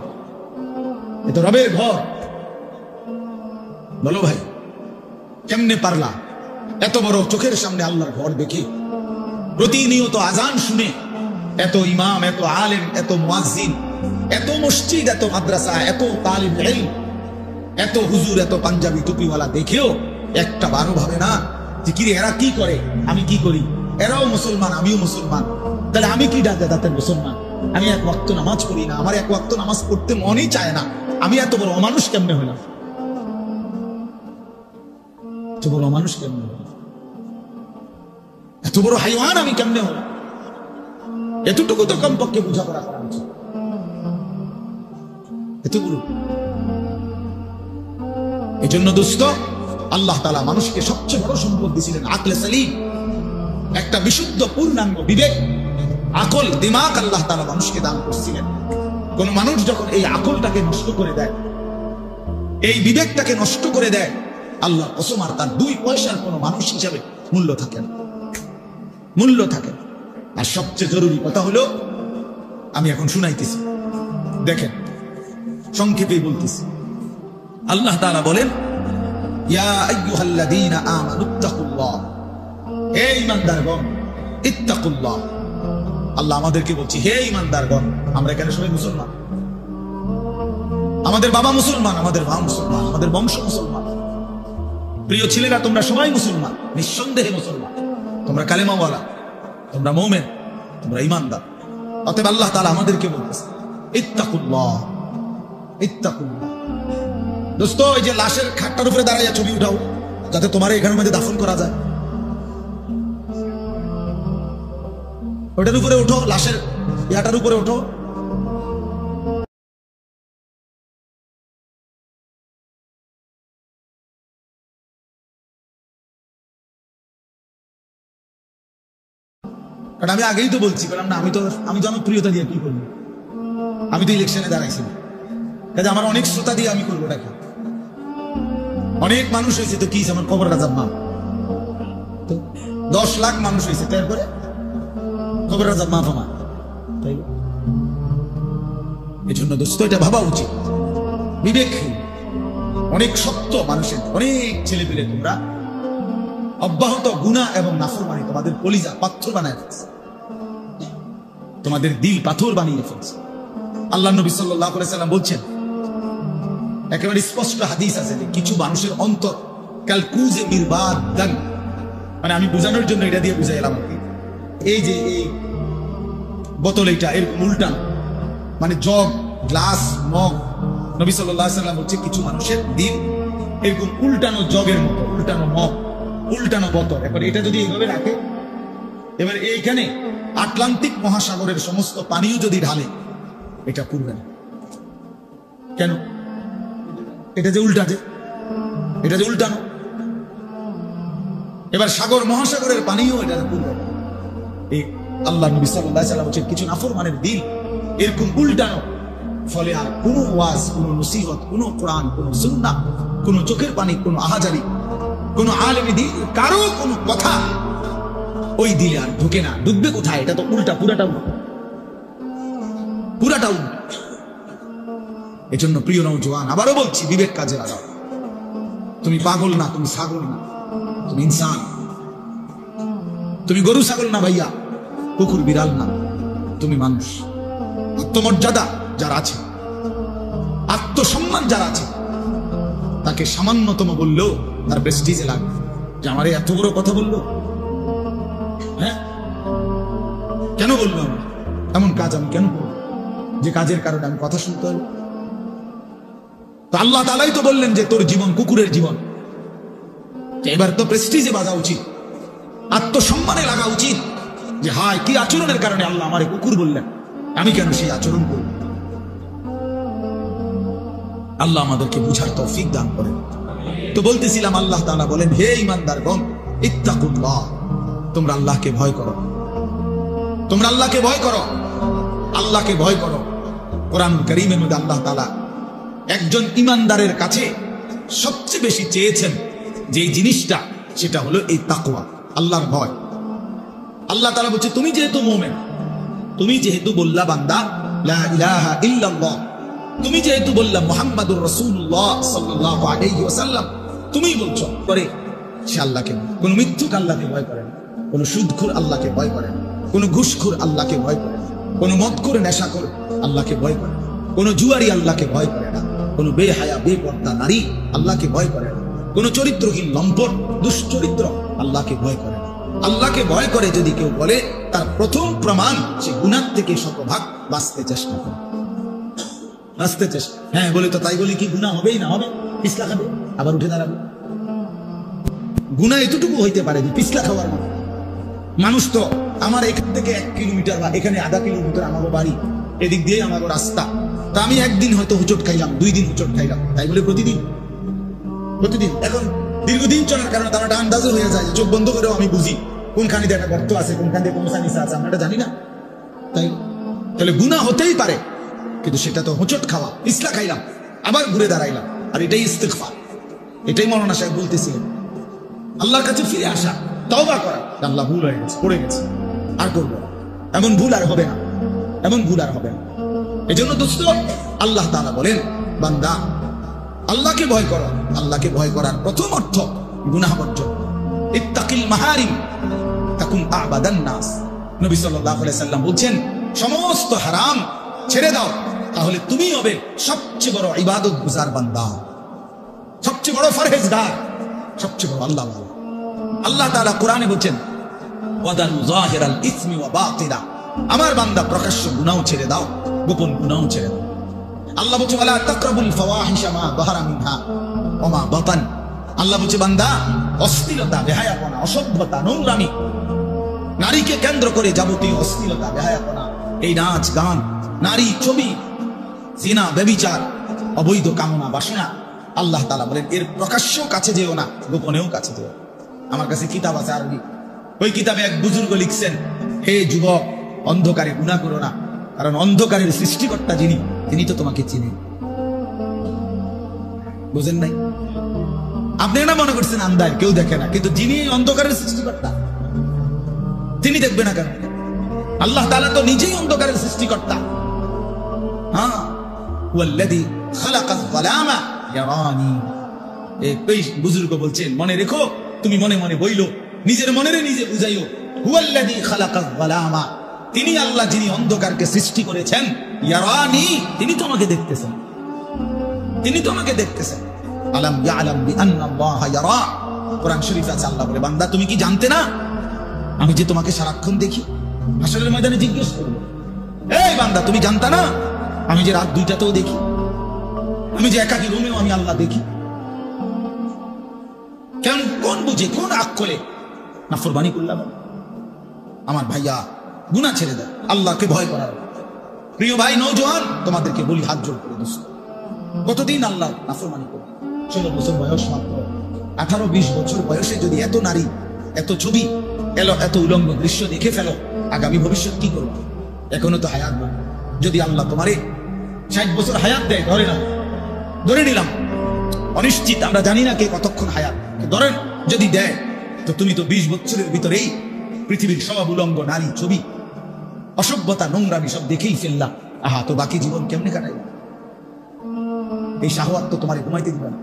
এ তো রবের ঘর। বলো ভাই, কেমনে পারলা এত বড় চোখের সামনে আল্লাহর ঘর দেখে, প্রতিনিয়ত আজান শুনে, এত ইমাম, এত আলেম, এত মুয়াজ্জিন, এত মসজিদ, এত মাদ্রাসা, এত তালিম ইলম, এত হুজুর, এত পাঞ্জাবি টুপিওয়ালা দেখেও একটা বারো ভাবে না যে কি এরা কি করে, আমি কি করি? এরাও মুসলমান, আমিও মুসলমান, তাহলে আমি কি দাঁতের মুসলমান? আমি এক ওয়াক্ত নামাজ পড়ি না, আমার এক ওয়াক্ত নামাজ পড়তে মনই চায় না, আমি এত বড় অমানুষ কেমনে হলাম? এত বড় অমানুষ কেমনে হলাম? এত বড় হাইওয়ান আমি কেমনে হলাম? এতটুকু তো কমপক্ষে বোঝাপড়া করা উচিত। এতগুলো এই জন্য দোস্ত, আল্লাহ তাআলা মানুষকে সবচেয়ে বড় সম্পদ দিয়েছিলেন আকলে সালিম, একটা বিশুদ্ধ পূর্ণাঙ্গ বিবেক, আকল, দিমাগ আল্লাহ তাআলা মানুষকে দান করেছিলেন। কোন মানুষ যখন এই আকলটাকে নষ্ট করে দেয়, এই বিবেকটাকে নষ্ট করে দেয়, আল্লাহ কসম আর তার 2 পয়সার কোন মানুষ হিসাবে মূল্য থাকে না, মূল্য থাকে। আর সবচেয়ে জরুরি কথা হলো, আমি এখন শুনাইতেছি, দেখেন সংক্ষেপেই বলতেছি। আল্লাহ তাআলা বলেন, ইয়া আইয়ুহাল্লাযীনা আমানুত্তাকুল্লাহ, হে ঈমানদারগণ, ইত্তাকুল্লাহ। আল্লাহ আমাদেরকে বলছে, হে ঈমানদারগণ। আমরা এখানে সবাই মুসলমান, আমাদের বাবা মুসলমান, আমাদের মা মুসলমান, আমাদের বংশ মুসলমান। প্রিয় ছেলেরা, তোমরা সবাই মুসলমান, নিঃসন্দেহে মুসলমান, তোমরা কালেমাওয়ালা, তোমরা মুমিন, তোমরা ঈমানদার। অতএব আল্লাহ তাআলা আমাদেরকে বলতেছে, ইত্তাকুল্লাহ, ইত্তাকুল্লাহ। দোস্ত, এই যে লাশের খাটটার উপরে দাঁড়াইয়া ছবি উঠাও, যাতে তোমার এখানের মধ্যে দাফন করা যায়, ওটার উপরে উঠো, লাশের ইয়াটার উপরে উঠো। কারণ আমি আগেই তো বলছি, কারণ না, আমি জনপ্রিয়তা দিয়ে কি করবো? আমি তো ইলেকশনে দাঁড়াইছি, কাজে আমার অনেক শ্রোতা দিয়ে আমি করবো টাকা। অনেক মানুষ হয়েছে তো কি, আমার খবর রাজার নাম 10 লাখ মানুষ হয়েছে, তারপরে খবর রাজার মা ফামা। তাই এই জন্য দোস্ত, এটা ভাবা উচিত, বিবেক। অনেক শক্ত মানুষের, অনেক ছেলে পেলে তোমরা অব্যাহত গুনাহ এবং নাফরমানি তোমাদের কলিজা পাথর বানায় ফেলছে, তোমাদের দিল পাথর বানিয়ে ফেলছে। আল্লাহ নবী সাল্লাল্লাহু আলাইহি সাল্লাম বলছেন, একেবারে স্পষ্ট হাদিস আছে যে কিছু মানুষের অন্তর কালকুজে মিরবাদান, মানে আমি বোঝানোর জন্য এটা দিয়ে বুঝাইলাম। এই যে এই বোতল, এটা এরকম উল্টানো, মানে জগ, গ্লাস, মগ। নবী সাল্লাল্লাহু আলাইহি সাল্লাম বলছে কিছু মানুষের দিল এরকম উল্টানো জগের মতো, উল্টানো মগ, উল্টানো বোতল। এবার এটা যদি এইভাবে রাখে, এবার এইখানে আটলান্টিক মহাসাগরের সমস্ত পানিও যদি ঢালে, এটা পুরবে না। কেন? এটা যে উল্টাছে, এটা যে উল্টানো। এবার সাগর মহাসাগরের পানিও এটা পুরবে না। এই আল্লাহ নবী সাল্লাল্লাহু আলাইহি সাল্লাম বলেন, কিছু নাফরমানের দিল এরকম উল্টানো, ফলে আর কোনো ওয়াজ, কোনো নসিহত, কোনো কোরআন, কোনো সুন্নাহ, কোনো চোখের পানি, কোনো আহাজারি, কোনো আলেমী দিল, কারো কোনো কথা ওই দিলে আর ঢুকে না। ঢুকবে কোথায়? এটা তো উল্টা, পুরাটা উল্টা, পুরাটা উল্টা। এজন্য প্রিয় নওজোয়ান, আবারও বলছি, বিবেক কাজে লাগাও। তুমি পাগল না, তুমি ছাগল না, তুমি ইনসান। তুমি গরু ছাগল না ভাইয়া, কুকুর বিড়াল না, তুমি মানুষ। আত্মমর্যাদা যার আছে, আত্মসম্মান যার আছে, তাকে সামান্যতম বললেও তার প্রেস্টিজে লাগবে যে আমার এত বড় কথা বললো। হ্যাঁ, কেন বললো? আমি এমন কাজ আমি কেন করবো যে কাজের কারণে আমি কথা শুনতে হবে? তো আল্লাহ তাআলাই তো বললেন যে তোর জীবন কুকুরের জীবন। এবার তো প্রেস্টিজে বাজা উচিত, আত্মসম্মানে লাগা উচিত। যে হায় কি আচরণের কারণে আল্লাহ আমারে কুকুর বললেন, আমি কেন সেই আচরণ করব। আল্লাহ আমাদেরকে বুঝার তৌফিক দান করেন। তো বলতেছিলাম, আল্লাহ তাআলা বলেন, হে ঈমানদারগণ, ইত্তাকুল্লাহ, তোমরা আল্লাহকে ভয় করো, তোমরা আল্লাহকে ভয় করো, আল্লাহকে ভয় করো। কোরআন কারীমের মধ্যে আল্লাহ তাআলা একজন ঈমানদারের কাছে সবচেয়ে বেশি চেয়েছেন যে জিনিসটা, সেটা হলো এই তাকওয়া, আল্লাহর ভয়। আল্লাহ তাআলা বলছে, তুমি যেহেতু মুমিন, তুমি যেহেতু বললা বান্দা লা ইলাহা ইল্লাল্লাহ, তুমি যেহেতু বললা মুহাম্মাদুর রাসূলুল্লাহ সাল্লাল্লাহু আলাইহি ওয়াসাল্লাম, তুমি বলছো করে সে আল্লাহকে, কোন মিথ্যুক আল্লাহকে ভয় করে না, কোন সুদখোর আল্লাহকে ভয় করে না, কোন ঘুষখোর আল্লাহকে ভয় করে না, কোন মদখোর নেশাখোর আল্লাহকে ভয় করে না, কোন জুয়ারি আল্লাহকে ভয় করে না, কোন বেহায়া বেপর্দা নারী আল্লাহকে ভয় করে না, কোন চরিত্রহীন লম্পট দুশ্চরিত্র আল্লাহকে ভয় করে না। আল্লাহকে ভয় করে যদি কেউ বলে, তার প্রথম প্রমাণ সে গুনাহ থেকে শতভাগ বাঁচতে চেষ্টা করে, বাঁচতে চেষ্টা। হ্যাঁ বলে তো তাই বলি কি গুনাহ হবেই না হবে, পিছলা খাবে আবার উঠে দাঁড়াবে। গুনাহ এতটুকু হইতে পারে যে পিছলা খাওয়ার মতো। মানুষ তো আমার এখান থেকে 1 কিলোমিটার বা এখানে আধা কিলোমিটার আমারও বাড়ি, এদিক দিয়ে আমারও রাস্তা। তা আমি একদিন হয়তো হুচট খাইলাম, 2 দিন হুচট খাইলাম, তাই বলে প্রতিদিন প্রতিদিন। এখন দীর্ঘদিন চলার কারণে তার একটা আন্দাজও হয়ে যায়, চোখ বন্ধ করেও আমি বুঝি কোনখানে একটা গর্ত আছে, কোনখানে কোন সানিসা আছে, আমরা এটা জানি না। তাই তাহলে গুনাহ হতেই পারে, কিন্তু সেটা তো হুচট খাওয়া, পিছলা খাইলাম আবার ঘুরে দাঁড়াইলাম, আর এটাই ইস্তিগফার। এটাই মৌলানা সাহেব বলতেছিলেন, আল্লাহর কাছে ফিরে আসা, তওবা করা, আল্লাহ ভুল হয়ে গেছে, পড়ে গেছে, আর করবো না, এমন ভুল আর হবে না, এমন ভুল আর হবে না। এজন্য দোস্ত, আল্লাহ তাআলা বলেন, বান্দা আল্লাহকে ভয় করো। আল্লাহকে ভয় করার প্রথম অর্থ গুনাহ বর্জন। ইত্তাকিল মাহারিম তাকুন আবাদান নাস। নবী সাল্লাল্লাহু আলাইহি সাল্লাম বলেন, সমস্ত হারাম ছেড়ে দাও, তাহলে তুমি হবে সবচেয়ে বড় ইবাদত গুজার বান্দা, সবচেয়ে বড় ফরহেজগার, সবচেয়ে বড় আল্লাহ। আল্লাহ তাআলা কোরআনে বলেন, ওয়াদারু যাহিরাল ইসমি ওয়া বাতিনা, আমার বান্দা প্রকাশ্য গুনাহ ছেড়ে দাও, গোপন গুনাহ ছেড়ে দাও। আল্লাহ বলছে, ওয়ালা তাকরাবুল ফাওয়াহিশা মা যাহারা মিনহা ওয়া মা বাতান। আল্লাহ বলছে, বান্দা অশ্লীলতা, বেহায়াপনা, অসভ্যতা, নোংরামি, নারীকে কেন্দ্র করে যাবতীয় অশ্লীলতা, বেহায়াপনা, এই নাচ গান, নারী ছবি, জিনা, ব্যভিচার, অবৈধ কামনা বাসনা, আল্লাহ তাআলা বলেন এর প্রকাশ্য কাছে যেও না, গোপনেও কাছে যেও। আমার কাছে কিতাব আছে আরবি, ওই কিতাবে এক বুজুর্গ লিখছেন, হে যুবক, অন্ধকারে গুনাহ করো না, কারণ অন্ধকারের সৃষ্টিকর্তা যিনি, তিনি তো তোমাকে চিনেন। বুঝেন নাই? আপনি না মনে করছেন আন্দায় কেউ দেখে না, কিন্তু যিনি অন্ধকারের সৃষ্টিকর্তা, তিনি দেখবে না কেন? আল্লাহ তাআলা তো নিজেই অন্ধকারের সৃষ্টিকর্তা। হ্যাঁ, ওয়াল্লাযী খালাকায যালামা ইয়ারানি। এই বুজুর্গ বলছেন, মনে রেখো, তুমি মনে মনে বইলো, নিজের মনেরে নিজে বুঝাইও, হুয়াল্লাযী খালাকায যালামা, তিনি আল্লাহ যিনি অন্ধকারকে সৃষ্টি করেছেন, ইয়ারানি, তিনি তোমাকে দেখতেছেন, তিনি তোমাকে দেখতেছেন। আলাম ইয়ালাম বিআন্নাল্লাহা ইয়ারা। কোরআন শরীফে আছে, আল্লাহ বলে, বান্দা তুমি কি জানতে না আমি যে তোমাকে সারাক্ষণ দেখি? হাসরের ময়দানে জিজ্ঞেস করব, এই বান্দা তুমি জানতা না আমি যে রাত 2টাতেও দেখি, আমি যে একাকী রুমেও আমি আল্লাহ দেখি? কেন, কোন বুঝে, কোন আকলে নাফরমানি করলাম? আমার ভাইয়া, গুনাহ ছেড়ে দেয়, আল্লাহকে ভয় করার। প্রিয় ভাই নওজোয়ান, তোমাদেরকে বলি হাত জোড় করে, দোস্ত, কতদিন আল্লাহ নাফরমানি করবে? 16 বছর বয়স মাত্র, 18-20 বছর বয়সে যদি এত নারী, এত ছবি এলো, এত উলঙ্গ দৃশ্য দেখে ফেলো, আগামী ভবিষ্যৎ কি করবে? এখনো তো হায়াত নয়। যদি আল্লাহ তোমারে 60 বছর হায়াত দেয়, ধরে নিলাম, অনিশ্চিত, আমরা জানি না কে কতক্ষণ হায়াত, ধরেন যদি দেয়, তো তুমি তো 20 বছরের ভিতরেই পৃথিবীর সব উলঙ্গ নারী, ছবি, অসভ্যতা, নোংরামি সব দেখেই ফেললা। আহা, তো বাকি জীবন কেমনে কাটাইবা? এই শাহওয়াত তো তোমারে ঘুমাইতে দিবে না,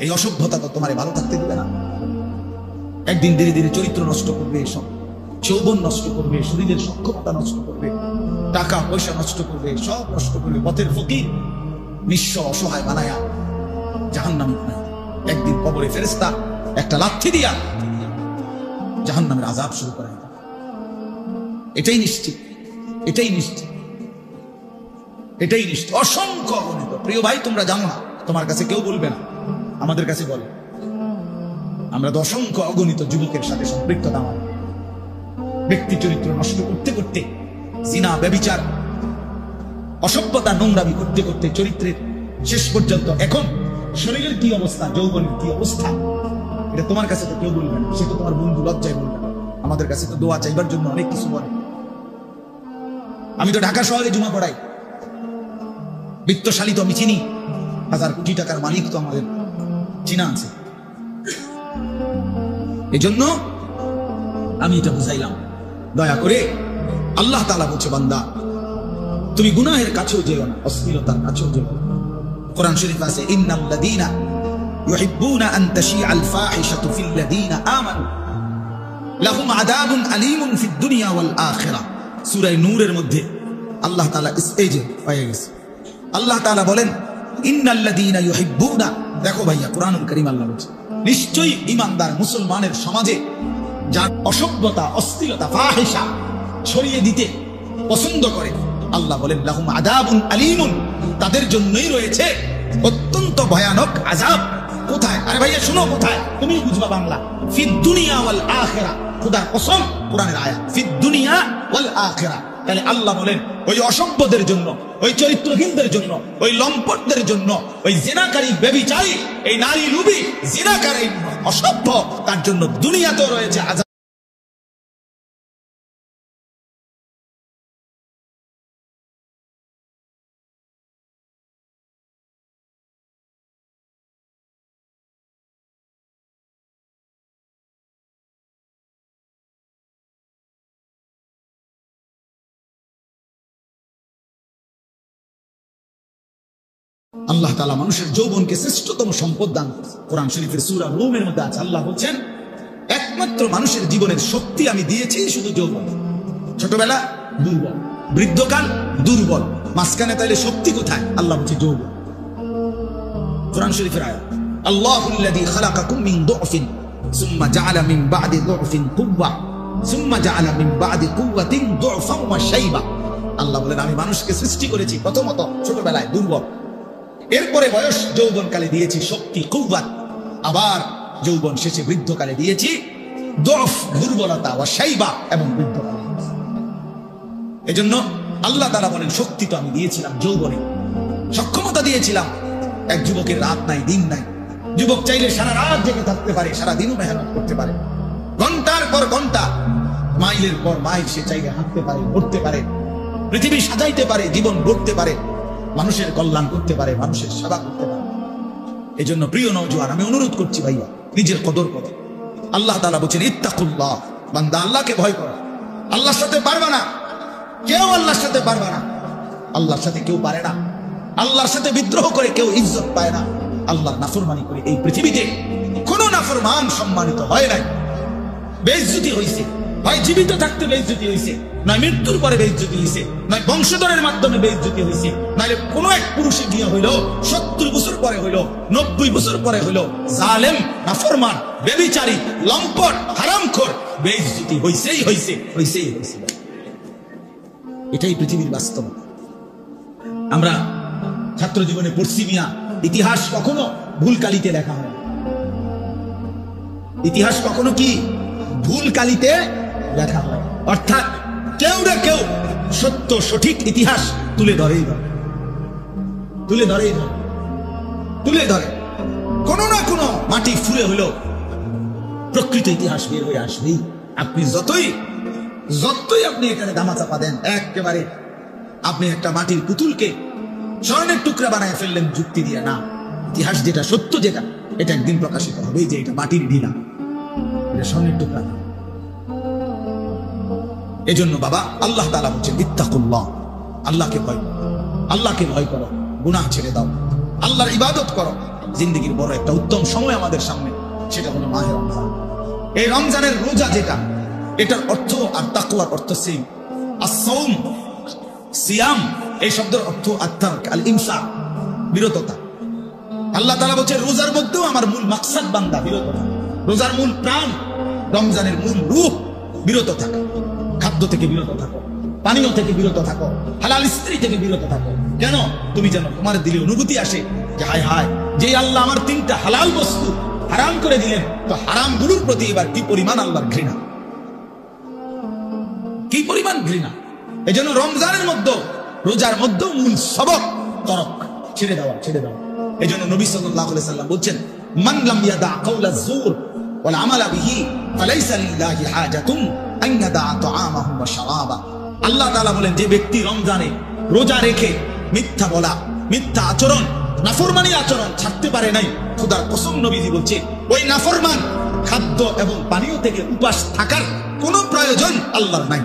এই অসভ্যতা তো তোমারে ভালো থাকতে দিবে না। একদিন ধীরে ধীরে চরিত্র নষ্ট করবে, সব যৌবন নষ্ট করবে, শরীরের সক্ষমতা নষ্ট করবে, টাকা পয়সা নষ্ট করবে, সব নষ্ট করবে, পথের ফকির, নিঃস্ব অসহায় বানায়া জাহান্নামে বানায়। একদিন কবরে ফেরেশতা একটা লাথি দিয়া জাহান্নামের আযাব শুরু করে। এটাই নিশ্চিত, এটাই নিশ্চিত, এটাই নিশ্চিত। অসংখ্য অগণিত, প্রিয় ভাই তোমরা জানো না, তোমার কাছে কেউ বলবে না, আমাদের কাছে বলে। আমরা তো অসংখ্য অগণিত যুবকের সাথে সম্পৃক্ততা, ব্যক্তি চরিত্র নষ্ট করতে করতে, জিনা, ব্যভিচার, অসভ্যতা, নোংরামি করতে করতে চরিত্রের শেষ পর্যন্ত এখন শরীরের কি অবস্থা, যৌবনের কি অবস্থা, এটা তোমার কাছে তো কেউ বলবে না, সে তো তোমার বন্ধু, লজ্জায় বলবে না। আমাদের কাছে তো দোয়া চাইবার জন্য অনেক কিছু বলে। আমি তো ঢাকা শহরে জুমা পড়াই, বিত্তশালী তো আমি চিনি, 1000 কোটি টাকার মালিক তো আমাদের চিনা আছে। এই জন্য আমি এটা বুঝাইলাম, দয়া করে। আল্লাহ তাআলা বলছে, বান্দা তুমি গুনাহের কাছেও যেও না, অশ্লীলতার কাছেও যেও না। কোরআন শরীফ আছে, ইন্নাল্লাযীনা ইউহিব্বুনা আন তাশিআল ফাহিশাতু ফিল্লাযীনা আমানু লাহুম আযাবুন আলীমুন ফিদ দুনিয়া ওয়াল আখিরাহ। সূরা নূরের মধ্যে আল্লাহ তাআলা স্টেজে পাওয়া গেছে। আল্লাহ তাআলা বলেন, ইন্নাল্লাযীনা ইউহিব্বুনা, দেখো ভাইয়া কোরআনুল কারীম আল্লাহ বলছে, নিশ্চয়ই ঈমানদার মুসলমানের সমাজে যার অসভ্যতা, অশ্লীলতা, ফাহিশা ছড়িয়ে দিতে পছন্দ করে, আল্লাহ বলেন লাহুম আযাবুন আলীমুন, তাদের জন্যই রয়েছে অত্যন্ত ভয়ানক আযাব। কোথায়? আরে ভাইয়া শুনো, কোথায়? তুমি বুঝবা বাংলা। ফিদ দুনিয়া ওয়াল আখিরাহ, খোদার কসম, কোরআনের আয়াত, ফিদ দুনিয়া ওয়াল আখিরাহ। তাহলে আল্লাহ বলেন ওই অসভ্যদের জন্য, ওই চরিত্রহীনদের জন্য, ওই লম্পটদের জন্য, ওই জিনাকারী, ব্যভিচারী, এই নারী লুবি, জিনাকারী, অসভ্য, তার জন্য দুনিয়াতেও রয়েছে আযাব। আল্লাহ তাআলা মানুষের যৌবনকে শ্রেষ্ঠতম সম্পদ দান করেছেন। কোরআন শরীফের সূরা রুমের মধ্যে আছে, আল্লাহ বলছেন, একমাত্র মানুষের জীবনের শক্তি আমি দিয়েছি শুধু যৌবন। ছোটবেলা দুর্বল, বৃদ্ধকাল দুর্বল, মাঝখানে তাইলে শক্তি কোথায়? আল্লাহ বলছে যৌবন। কোরআন শরীফের আয়াত, আল্লাহুল্লাযী খালাকাকুম মিন দুফিন সুম্মা জাআলা মিন বা'দি দুফিন কুওয়া সুম্মা জাআলা মিন বা'দি কুওয়াতিন দুফান ওয়া শাইবা। আল্লাহ বলেন, আমি মানুষকে সৃষ্টি করেছি প্রথমত ছোটবেলায় দুর্বল, এরপরে বয়স যৌবনকালে দিয়েছি শক্তি, কুওয়াত, আবার যৌবন শেষে বৃদ্ধকালে দিয়েছি দুফ, দুর্বলতা, ওয়া শাইবা, এবং বৃদ্ধকালে। এজন্য আল্লাহ তাআলা বলেন, শক্তি তো আমি দিয়েছিলাম যৌবনে, সক্ষমতা দিয়েছিলাম। এক যুবকের রাত নাই, দিন নাই। যুবক চাইলে সারা রাত জেগে থাকতে পারে, সারা দিনও মেহনত করতে পারে, ঘন্টার পর ঘন্টা, মাইলের পর মাইল সে চাইলে হাঁটতে পারে, ঘুরতে পারে, পৃথিবী সাজাইতে পারে, জীবন গড়তে পারে, মানুষের কল্যাণ করতে পারে, মানুষের সেবা করতে পারে। এই জন্য প্রিয় নওজোয়ান, আমি অনুরোধ করছি ভাইয়া, নিজের কদর করো। আল্লাহ তাআলা বলেন, ইত্তাকুল্লাহ, বান্দা আল্লাহকে ভয় করো। আল্লাহর সাথে পারবে না কেউ, আল্লাহর সাথে পারবে না, আল্লাহর সাথে কেউ পারে না। আল্লাহর সাথে বিদ্রোহ করে কেউ ইজ্জত পায় না। আল্লাহর নাফরমানি করে এই পৃথিবীতে কোন নাফরমান সম্মানিত হয় নাই, বেইজ্জতি হইছে। হয় জীবিত থাকতে বেইজ্জতি হইছে, নয় মৃত্যুর পরে বেইজ্জতি হইছে, নয় বংশধরের মাধ্যমে বেইজ্জতি হইছে, নইলে কোন এক পুরুষে গিয়ে হইল 70 বছর পরে হইল, 90 বছর পরে হইল, জালেম, নাফরমান, ব্যভিচারী, লম্পট, হারামখোর, বেইজ্জতি হইছেই হইছে, হইছেই হইছে। এটাই পৃথিবীর বাস্তব। আমরা ছাত্র জীবনে পড়ছি মিয়া, ইতিহাস কখনো ভুল কালিতে লেখা হয় না। ইতিহাস কখনো কি ভুল কালিতে লেখা হয়, অর্থাৎ কেউ না কেউ সত্য সঠিক ইতিহাস তুলে ধরেই ধরে, তুলে ধরেই ধরে, তুলে ধরে। কোনো না কোনো মাটি ফুলে হলো প্রকৃত ইতিহাস বের হয়ে আসবেই। আপনি যতই আপনি এখানে দামা চাপা দেন, একেবারে আপনি একটা মাটির পুতুলকে স্বর্ণের টুকরা বানায় ফেললেন যুক্তি দিয়ে, না, ইতিহাস যেটা সত্য, যেটা এটা একদিন প্রকাশিত হবে, যে এটা মাটির ঢিলা, এটা স্বর্ণের টুকরা। এজন্য বাবা, আল্লাহ তাআলা বলছেন, ইত্তাকুল্লাহ, আল্লাহকে ভয় করো, আল্লাহকে ভয় করো, গুনাহ ছেড়ে দাও, আল্লাহর ইবাদত করো। জিন্দেগির বড় একটা উত্তম সময় আমাদের সামনে, সেটা হলো মাহে রমজান। এই রমজানের রোজা যেটা, এটার অর্থ আর তাকওয়ার অর্থ সেম। as-সাওম, সিয়াম, এই শব্দের অর্থ আত-তারক, আল-ইমসাক, বিরততা। আল্লাহ তাআলা বলছেন, রোজার মধ্যেও আমার মূল মাকসাদ বান্দা বিরত থাকা। রোজার মূল প্রাণ, রমজানের মূল রূহ বিরত থাকা। খাদ্য থেকে বিরত থাকো, পানীয় থেকে বিরত থাকো, হালাল স্ত্রী থেকে বিরত থাকো। কেন? তুমি যেন তোমার দিলে অনুভূতি আসে যে হায় হায়, যে আল্লাহ আমার 3টা হালাল বস্তু হারাম করে দিলেন, তো হারাম গুলোর প্রতি এবার কি পরিমাণ আল্লাহর ঘৃণা। কি পরিমাণ ঘৃণা। এজন্য রমজানের মধ্যে রোজার মধ্যে মূল সবক তরক, ছেড়ে দেওয়া। এজন্য নবী সাল্লাল্লাহু আলাইহি সাল্লাম বলেন, মান লাম ইয়াদা কাওলা যুর ওয়াল আমালা বিহি ফালাইসা লিল্লাহি হাজাতুন আন ইয়াদা তাআমাহু ওয়া শারাবা। আল্লাহ তাআলা বলেন, যে ব্যক্তি রমজানে রোজা রেখে মিথ্যা বলা, মিথ্যা আচরণ, নাফরমানি আচরণ ছাড়তে পারে নাই, খোদার কসম নবীজি বলছে ওই নাফরমান খাদ্য এবং পানীয় থেকে উপাস থাকার কোনো প্রয়োজন আল্লাহর নাই।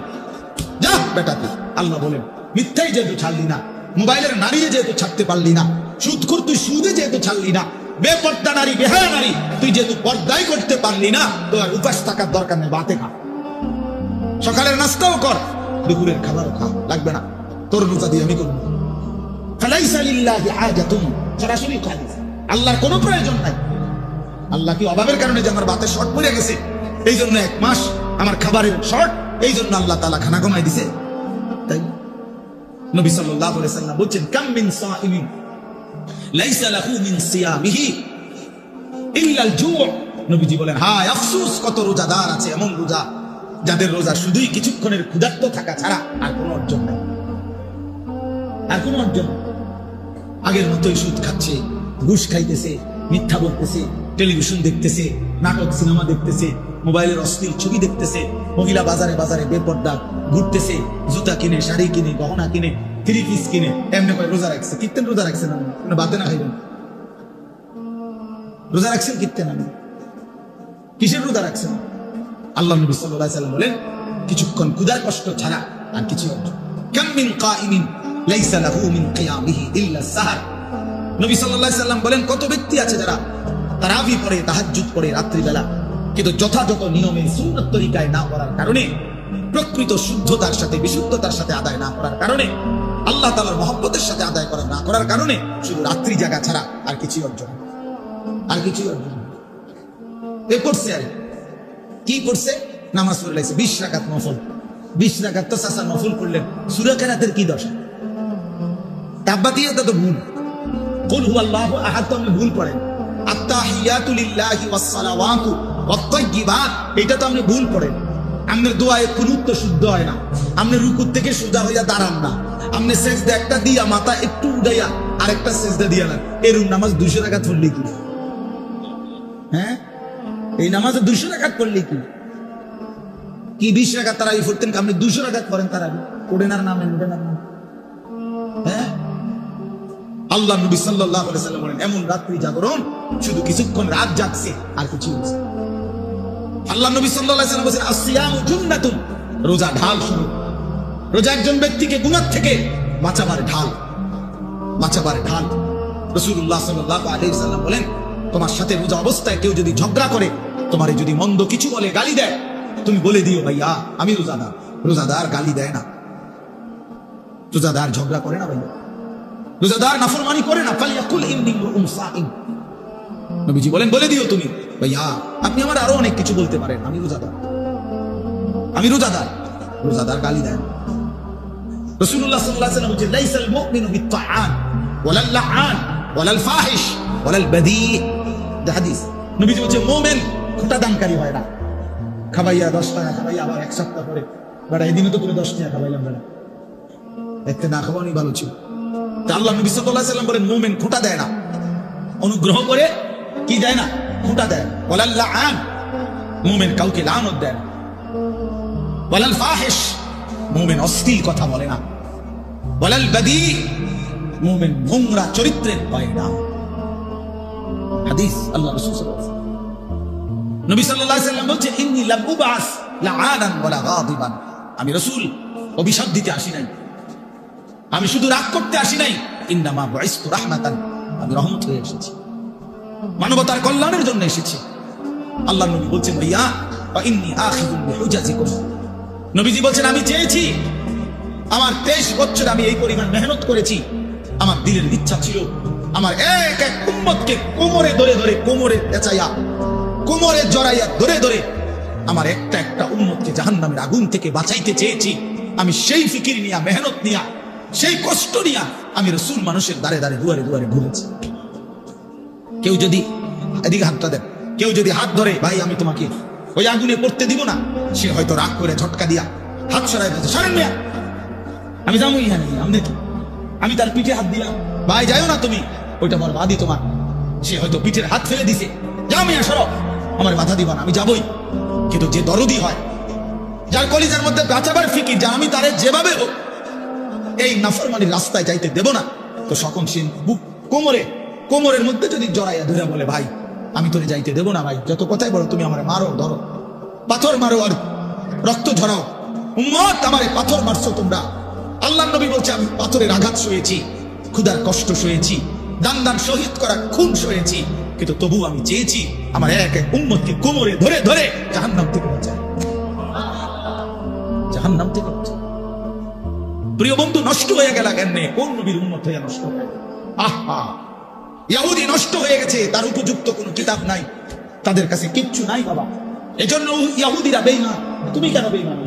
যা বেটা তুই, আল্লাহ বলেন, মিথ্যাই যেহেতু ছাড়লি না, মোবাইলের নারী যেহেতু ছাড়তে পারলি না, সুদখোর তুই সুদে যেহেতু ছাড়লি না, বেপর্দা নারী, বেহায়া নারী তুই যেহেতু পর্দাই করতে পারলি না, তো আর উপাস থাকার দরকার নেই, ভাতে খা, সকালের নাস্তাও কর, দুপুরের খাবারও খা, লাগবে না, তোর রোজা দিয়ে আমি করবো। ফালাইসা লিল্লাহি হাজাতুন, সরাসরি হাদিস, আল্লাহর কোনো প্রয়োজন নাই। আল্লাহ কি অভাবের কারণে যে আমার ভাতের শর্ট পড়ে গেছে, এই জন্য 1 মাস আমার খাবারের শর্ট, এই জন্য আল্লাহ তাআলা খানা কমাই দিছে? তাই নবী সাল্লাল্লাহু আলাইহি সাল্লাম বলেন, কাম মিন সাইমিন লাইসা লাহু মিন সিয়ামিহি ইল্লা আল জু'। নবীজি বলেন, হায় আফসোস, কত রোজাদার আছে এমন রোজা যাদের রোজা শুধুই কিছুক্ষণের ক্ষুধার্ত থাকা ছাড়া আর কোনো অর্জন নেই, আর কোনো অর্জন। আগের মতোই সুদ খাচ্ছে, ঘুষ খাইতেছে, মিথ্যা বলতেছে, টেলিভিশন দেখতেছে, নাটক সিনেমা দেখতেছে, মোবাইলের অশ্লীল ছবি দেখতেছে, মহিলা বাজারে বাজারে বেপর্দা ঘুরতেছে, জুতা কিনে, শাড়ি কিনে, গহনা কিনে, 3 পিস কিনে, এমনি করে রোজা রাখছে। কীর্তেন রোজা রাখছেন আপনি, বাদে না খাইবেন? রোজা রাখছেন কীর্তেন, আমি কিসের রোজা রাখছেন? আল্লাহ নবী সাল্লাল্লাহু আলাইহি ওয়াসাল্লাম বলেন, কিছুক্ষণ ক্ষুধার কষ্ট ছাড়া আর কিছু অর্জন। কাম মিন কাইমিন লাইসা লাহু মিন কিয়ামিহি ইল্লা সাহার। নবী সাল্লাল্লাহু আলাইহি ওয়াসাল্লাম বলেন, কত ব্যক্তি আছে যারা তারাবি পড়ে, তাহাজ্জুদ পড়ে রাত্রিবেলা, কিন্তু যথাযথ নিয়মে সুন্নত তরিকায় না করার কারণে, প্রকৃত শুদ্ধতার সাথে বিশুদ্ধতার সাথে আদায় না করার কারণে, আল্লাহ তাআলার মহব্বতের সাথে আদায় করা না করার কারণে শুধু রাত্রি জাগা ছাড়া আর কিছুই অর্জন, আর কিছুই অর্জন। এ পড়ছে আর কি পড়ছে? নামাজ পড়ে লাগছে 20 রাকাত নফল। 20 রাকাত তো চাচা নফল করলেন, সূরা কেরাতের কি দশা? তাব্বাতিয়াত তো ভুল, কুল হুয়াল্লাহু আহাদ তো আপনি ভুল পড়েন, আত্তাহিয়াতু লিল্লাহি ওয়াস সালাওয়াতু ওয়াত তাইয়্যিবাত এটা তো আপনি ভুল পড়েন। আপনার দোয়ায়ে কুনুত তো শুদ্ধ হয় না, আপনি রুকু থেকে সোজা হইয়া দাঁড়ান না, আপনি সিজদা একটা দিয়া মাথা একটু উঠাইয়া আরেকটা সিজদা দিয়া না। এরকম নামাজ 200 রাকাত পড়লে কি? হ্যাঁ, এই নামাজে 200 রাকাত পড়লে কি? কি 20 রাকাত তারাবি পড়তেন, আপনি 200 রাকাত পড়েন তারাবি, পড়েন আর নামেন, উঠেন আর নামেন। হ্যাঁ, আল্লাহ নবী সাল্লাল্লাহু আলাইহি ওয়াসাল্লাম বলেন, এমন রাত্রি জাগরণ শুধু কিছুক্ষণ রাত জাগছে আর কিছু হচ্ছে। আল্লাহ নবী সাল্লাল্লাহু আলাইহি ওয়াসাল্লাম বলেন, আসিয়ামু জুন্নাতুন, রোজা ঢাল স্বরূপ। রোজা একজন ব্যক্তিকে গুনাহ থেকে বাঁচাবার ঢাল, বাঁচাবার ঢাল। রাসূলুল্লাহ সাল্লাল্লাহু আলাইহি ওয়াসাল্লাম বলেন, তোমার সাথে রোজা অবস্থায় কেউ যদি ঝগড়া করে, তোমারে যদি মন্দ কিছু বলে, গালি দেয়, তুমি বলে দিও, ভাইয়া আমি রোজাদার। রোজাদার গালি দেয় না, রোজাদার ঝগড়া করে না, ভাইয়া রোজাদার নাফরমানি করে না। ফালিয়াকুল ইন্নী সাইম, নবীজি বলেন, বলে দিও তুমি, ভাইয়া আপনি আমার আরো অনেক কিছু বলতে পারেন, আমি রোজাদার, আমি রোজাদার। রোজাদার গালি দেয় না। রাসূলুল্লাহ সাল্লাল্লাহু আলাইহি ওয়াসাল্লাম বলেন, লাইসাল মুমিনু বিত্তাআন ওয়ালাল লাআন ওয়ালাল ফাহিশ ওয়ালাল বাদী। হাদিস, নবীজি বলেন, মুমিন খোটা দানকারী হয় না। খাবাইয়া 10 টাকা খাবাইয়া আবার 1 সপ্তাহ পরে, বাড়া এদিনও তো তুমি 10 টাকা খাবাইলাম, বাড়া দেখতে না খাওয়ানি ভালো ছিল। আল্লাহ নবী সাল্লাল্লাহু আলাইহি ওয়াসাল্লাম বলেন, মুমিন খোটা দেয় না, অনুগ্রহ করে কি দেয় না, খোটা দেয়। ওয়ালাল লাআন, মুমিন কাউকে লানত দেয় না। ওয়ালাল ফাহিশ, মুমিন অশ্লীল কথা বলে না। ওয়ালাল বাদী, মুমিন নোংরা চরিত্রের হয় না। হাদিস আল্লাহ রাসূল সাল্লাল্লাহু আলাইহি ওয়াসাল্লাম, নবী সাল্লাল্লাহু আলাইহি ওয়াসাল্লাম বলেন, ইন্নী লাম উবআস লাআনান ওয়ালা গাদিবান, আমি রাসূল অভিশাপ দিতে আসি নাই, আমি শুধু রাগ করতে আসি নাই। ইন্নামা বুইসতু রাহমাতান, আমি রহমত হয়ে এসেছি, মানবতার কল্যাণের জন্য এসেছি। আল্লাহ নবী বলছেন, ভাইয়া ওয়া ইন্নী আখিযুন বিহুজাজিকুম, নবীজি বলছেন, আমি চেয়েছি, আমার 23 বছর আমি এই পরিমাণ মেহনত করেছি, আমার দিলের ইচ্ছা ছিল আমার এক এক উম্মতকে কোমরে ধরে ধরে, কোমরে পেঁচাইয়া, কোমরে জড়াইয়া ধরে ধরে আমার একটা একটা উম্মতকে জাহান্নামের আগুন থেকে বাঁচাইতে চেয়েছি। আমি সেই ফিকির নিয়া, মেহনত নিয়া, সেই কষ্ট নিয়া আমি রাসূল মানুষের দাঁড়ে দাঁড়ে দুয়ারে দুয়ারে ঘুরেছি। কেউ যদি এদিকে হাতটা দেন, কেউ যদি হাত ধরে, ভাই আমি তোমাকে ওই আগুনে পড়তে দিব না, সে হয়তো রাগ করে ঝটকা দিয়া হাত সরাই দিয়েছে, সরেন মিয়া। আমি যাবো ইহা নেই, আমি দেখি, আমি তার পিঠে হাত দিলাম, ভাই যাইও না তুমি, ওইটা বরবাদি তোমার। সে হয়তো পিঠের হাত ফেলে দিছে, যাও মিয়া সরো, আমার বাধা দিবা না, আমি যাবই। কিন্তু যে দরদি হয়, যার কলিজার মধ্যে বাঁচাবার ফিকির, যা আমি তারে যেভাবে হোক এই নাফরমানির রাস্তায় যাইতে দেব না, তো সকল সে বুক কোমরের মধ্যে যদি জড়াইয়া ধরে বলে, ভাই আমি তোরে যাইতে দেব না, ভাই যত কথাই বলো, তুমি আমার মারো, ধরো, পাথর মারো আর রক্ত ঝরাও, উম্মত আমারে পাথর মারছো তোমরা। আল্লাহ নবী বলছে, আমি পাথরের আঘাত সয়েছি, ক্ষুধার কষ্ট সয়েছি, দান শহীদ করা খুন সয়েছি, কিন্তু তবু আমি চেয়েছি আমার এক এক উম্মতকে কোমরে ধরে ধরে জাহান্নাম থেকে বাঁচায়, জাহান্নাম থেকে বাঁচায়। প্রিয় বন্ধু, নষ্ট হয়ে গেল কেমনে? কোন নবীর উম্মত হয়ে নষ্ট হয়ে? আহা, ইহুদি নষ্ট হয়ে গেছে, তার উপযুক্ত কোনো কিতাব নাই, তাদের কাছে কিচ্ছু নাই বাবা। এজন্য ইহুদিরা বেঈমান। তুমি কেন বেঈমান?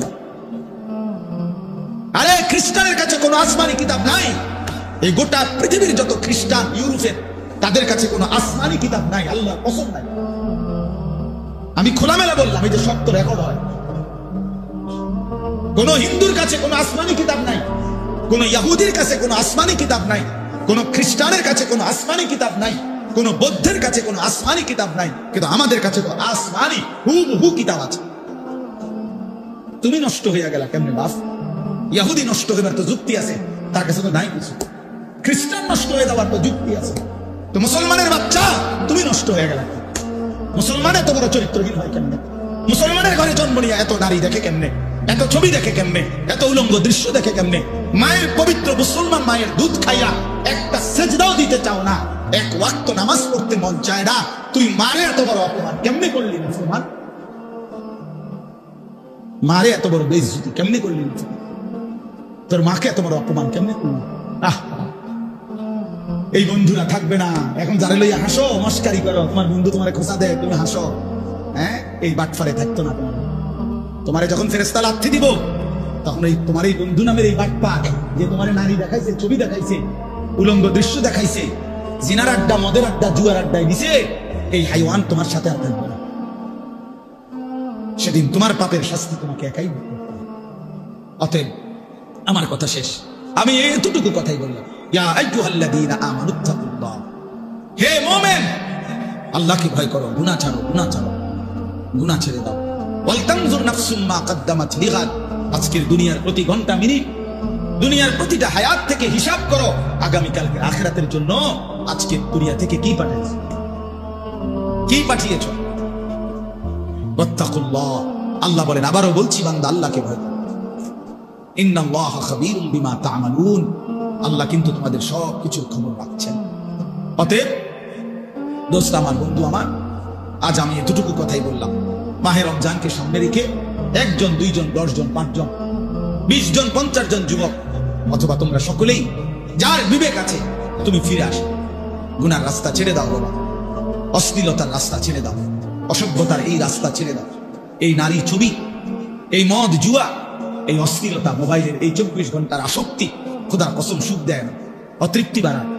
আরে খ্রিস্টানের কাছে কোনো আসমানি কিতাব নাই। এই গোটা পৃথিবীর যত খ্রিস্টান ইউরোপের, তাদের কাছে কোনো আসমানি কিতাব নাই, আল্লাহর কসম নাই। আমি খোলামেলা বললাম, এই যে শব্দ রেকর্ড হয়। কোন হিন্দুর কাছে কোনো আসমানি কিতাব নাই, কোন ইহুদির কাছে কোনো আসমানি কিতাব নাই, কোন খ্রিস্টানের কাছে কোনো আসমানি কিতাব নাই, কোন বৌদ্ধের কাছে কোনো আসমানি কিতাব নাই, কিন্তু আমাদের কাছে তো আসমানি হুবহু কিতাব আছে। তুমি নষ্ট হয়ে গেলা কেমনে বাপ? ইহুদি নষ্ট হইবার তো যুক্তি আছে, তার কাছে তো নাই কিছু। খ্রিস্টান নষ্ট হয়ে যাওয়ার তো যুক্তি আছে। তো মুসলমানের বাচ্চা, তুমি নষ্ট হয়ে গেলা। মুসলমানের তো বড় চরিত্রহীন হয় কেমনে? মুসলমানের ঘরে জন্ম নিয়ে এত নারী দেখে কেমনে, এত ছবি দেখে কেমনে, এত উলঙ্গ দৃশ্য দেখে কেমনে? মায়ের পবিত্র মুসলমান মায়ের দুধ খাইয়া একটা সেজদাও দিতে চাও না, এক ওয়াক্ত নামাজ পড়তে মন চায় না, তুই মারে এত বড় অপমান কেমনে করলি মুসলমান? মারে এত বড় বেইজ্জতি কেমনে করলি? তোর মাকে এত বড় অপমান কেমনে করলি? এই বন্ধুরা থাকবে না এখন, যারা লইয়া হাসো, মস্কারি করো, তোমার বন্ধু তোমার খোঁচা দেয়, তুমি হাসো, হ্যাঁ, এই বাটফারে থাকতো না। তোমারে যখন ফেরেশতা লাথি দিব, তখন এই তোমার এই বন্ধু নামের এই বাটপার, যে তোমার নারী দেখাইছে, ছবি দেখাইছে, উলঙ্গ দৃশ্য দেখাইছে, জিনার আড্ডা, মদের আড্ডা, জুয়ার আড্ডায় দিছে, এই হাইওয়ান তোমার সাথে আর থাকবে না। সেদিন তোমার পাপের শাস্তি তোমাকে একাই ভোগ করতে হবে। অতএব আমার কথা শেষ, আমি এতটুকু কথাই বললাম, ইয়া আইয়ুহাল্লাযীনা আমানুত্তাকুল্লাহ, হে মুমিন, আল্লাহকে ভয় করো, গুনাহ ছাড়ো, গুনাহ ছাড়ো, গুনাহ ছেড়ে দাও। ওয়াল তানজুর নাফসুম মা কদ্দামাত লিগাদ, আজকের দুনিয়ার প্রতি ঘন্টা মিনিট, দুনিয়ার প্রতিটা হায়াত থেকে হিসাব করো, আগামী কালকের আখিরাতের জন্য আজকের দুনিয়া থেকে কি পাঠিয়েছো, কি পাঠিয়েছো। ওয়াত্তাকুল্লাহ, আল্লাহ বলেন, আবারও বলছি বান্দা আল্লাহকে ভয় করো। ইন্নাল্লাহা খাবীরুম বিমা তা'মালুন, আল্লাহ কিন্তু তোমাদের সব কিছুর খবর রাখছেন। অতএব দোস্ত আমার, বন্ধু আমার, আজ আমি এতটুকু কথাই বললাম। মাহে রমজানকে সামনে রেখে 1 জন 2 জন 10 জন 5 জন 20 জন 50 জন যুবক, অথবা তোমরা সকলেই যার বিবেক আছে, তুমি ফিরে আসো, গুনার রাস্তা ছেড়ে দাও বাবা, অশ্লীলতার রাস্তা ছেড়ে দাও, অসভ্যতার এই রাস্তা ছেড়ে দাও। এই নারী ছবি, এই মদ জুয়া, এই অশ্লীলতা, মোবাইলের এই 24 ঘন্টার আসক্তি, খোদার কসম সুখ দেয় না, অতৃপ্তি বাড়ায়,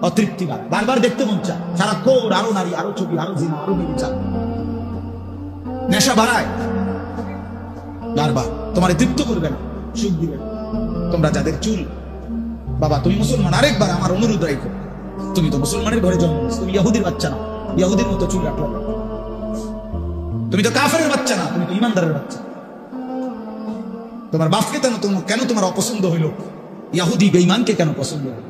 অতৃপ্তি বাড়ায়, বারবার দেখতে মন চায়, সারাক্ষণ আরো নারী, আরো ছবি, আরো জিনা, আরো বিচার, নেশা বাড়ায়, বারবার তোমার তৃপ্ত করবে না, সুখ দিবে না। তোমরা যাদের চুল, বাবা তুমি মুসলমান, আরেকবার আমার অনুরোধ রাখো, তুমি তো মুসলমানের ঘরে জন্ম নিয়েছো, তুমি ইহুদির বাচ্চা না, ইহুদির মতো চুল রাখো। তুমি তো কাফেরের বাচ্চা না, তুমি তো ইমানদারের বাচ্চা। তোমার বাপকে কেন তোমার অপছন্দ হইল? ইহুদি বেঈমানকে কেন পছন্দ হইল?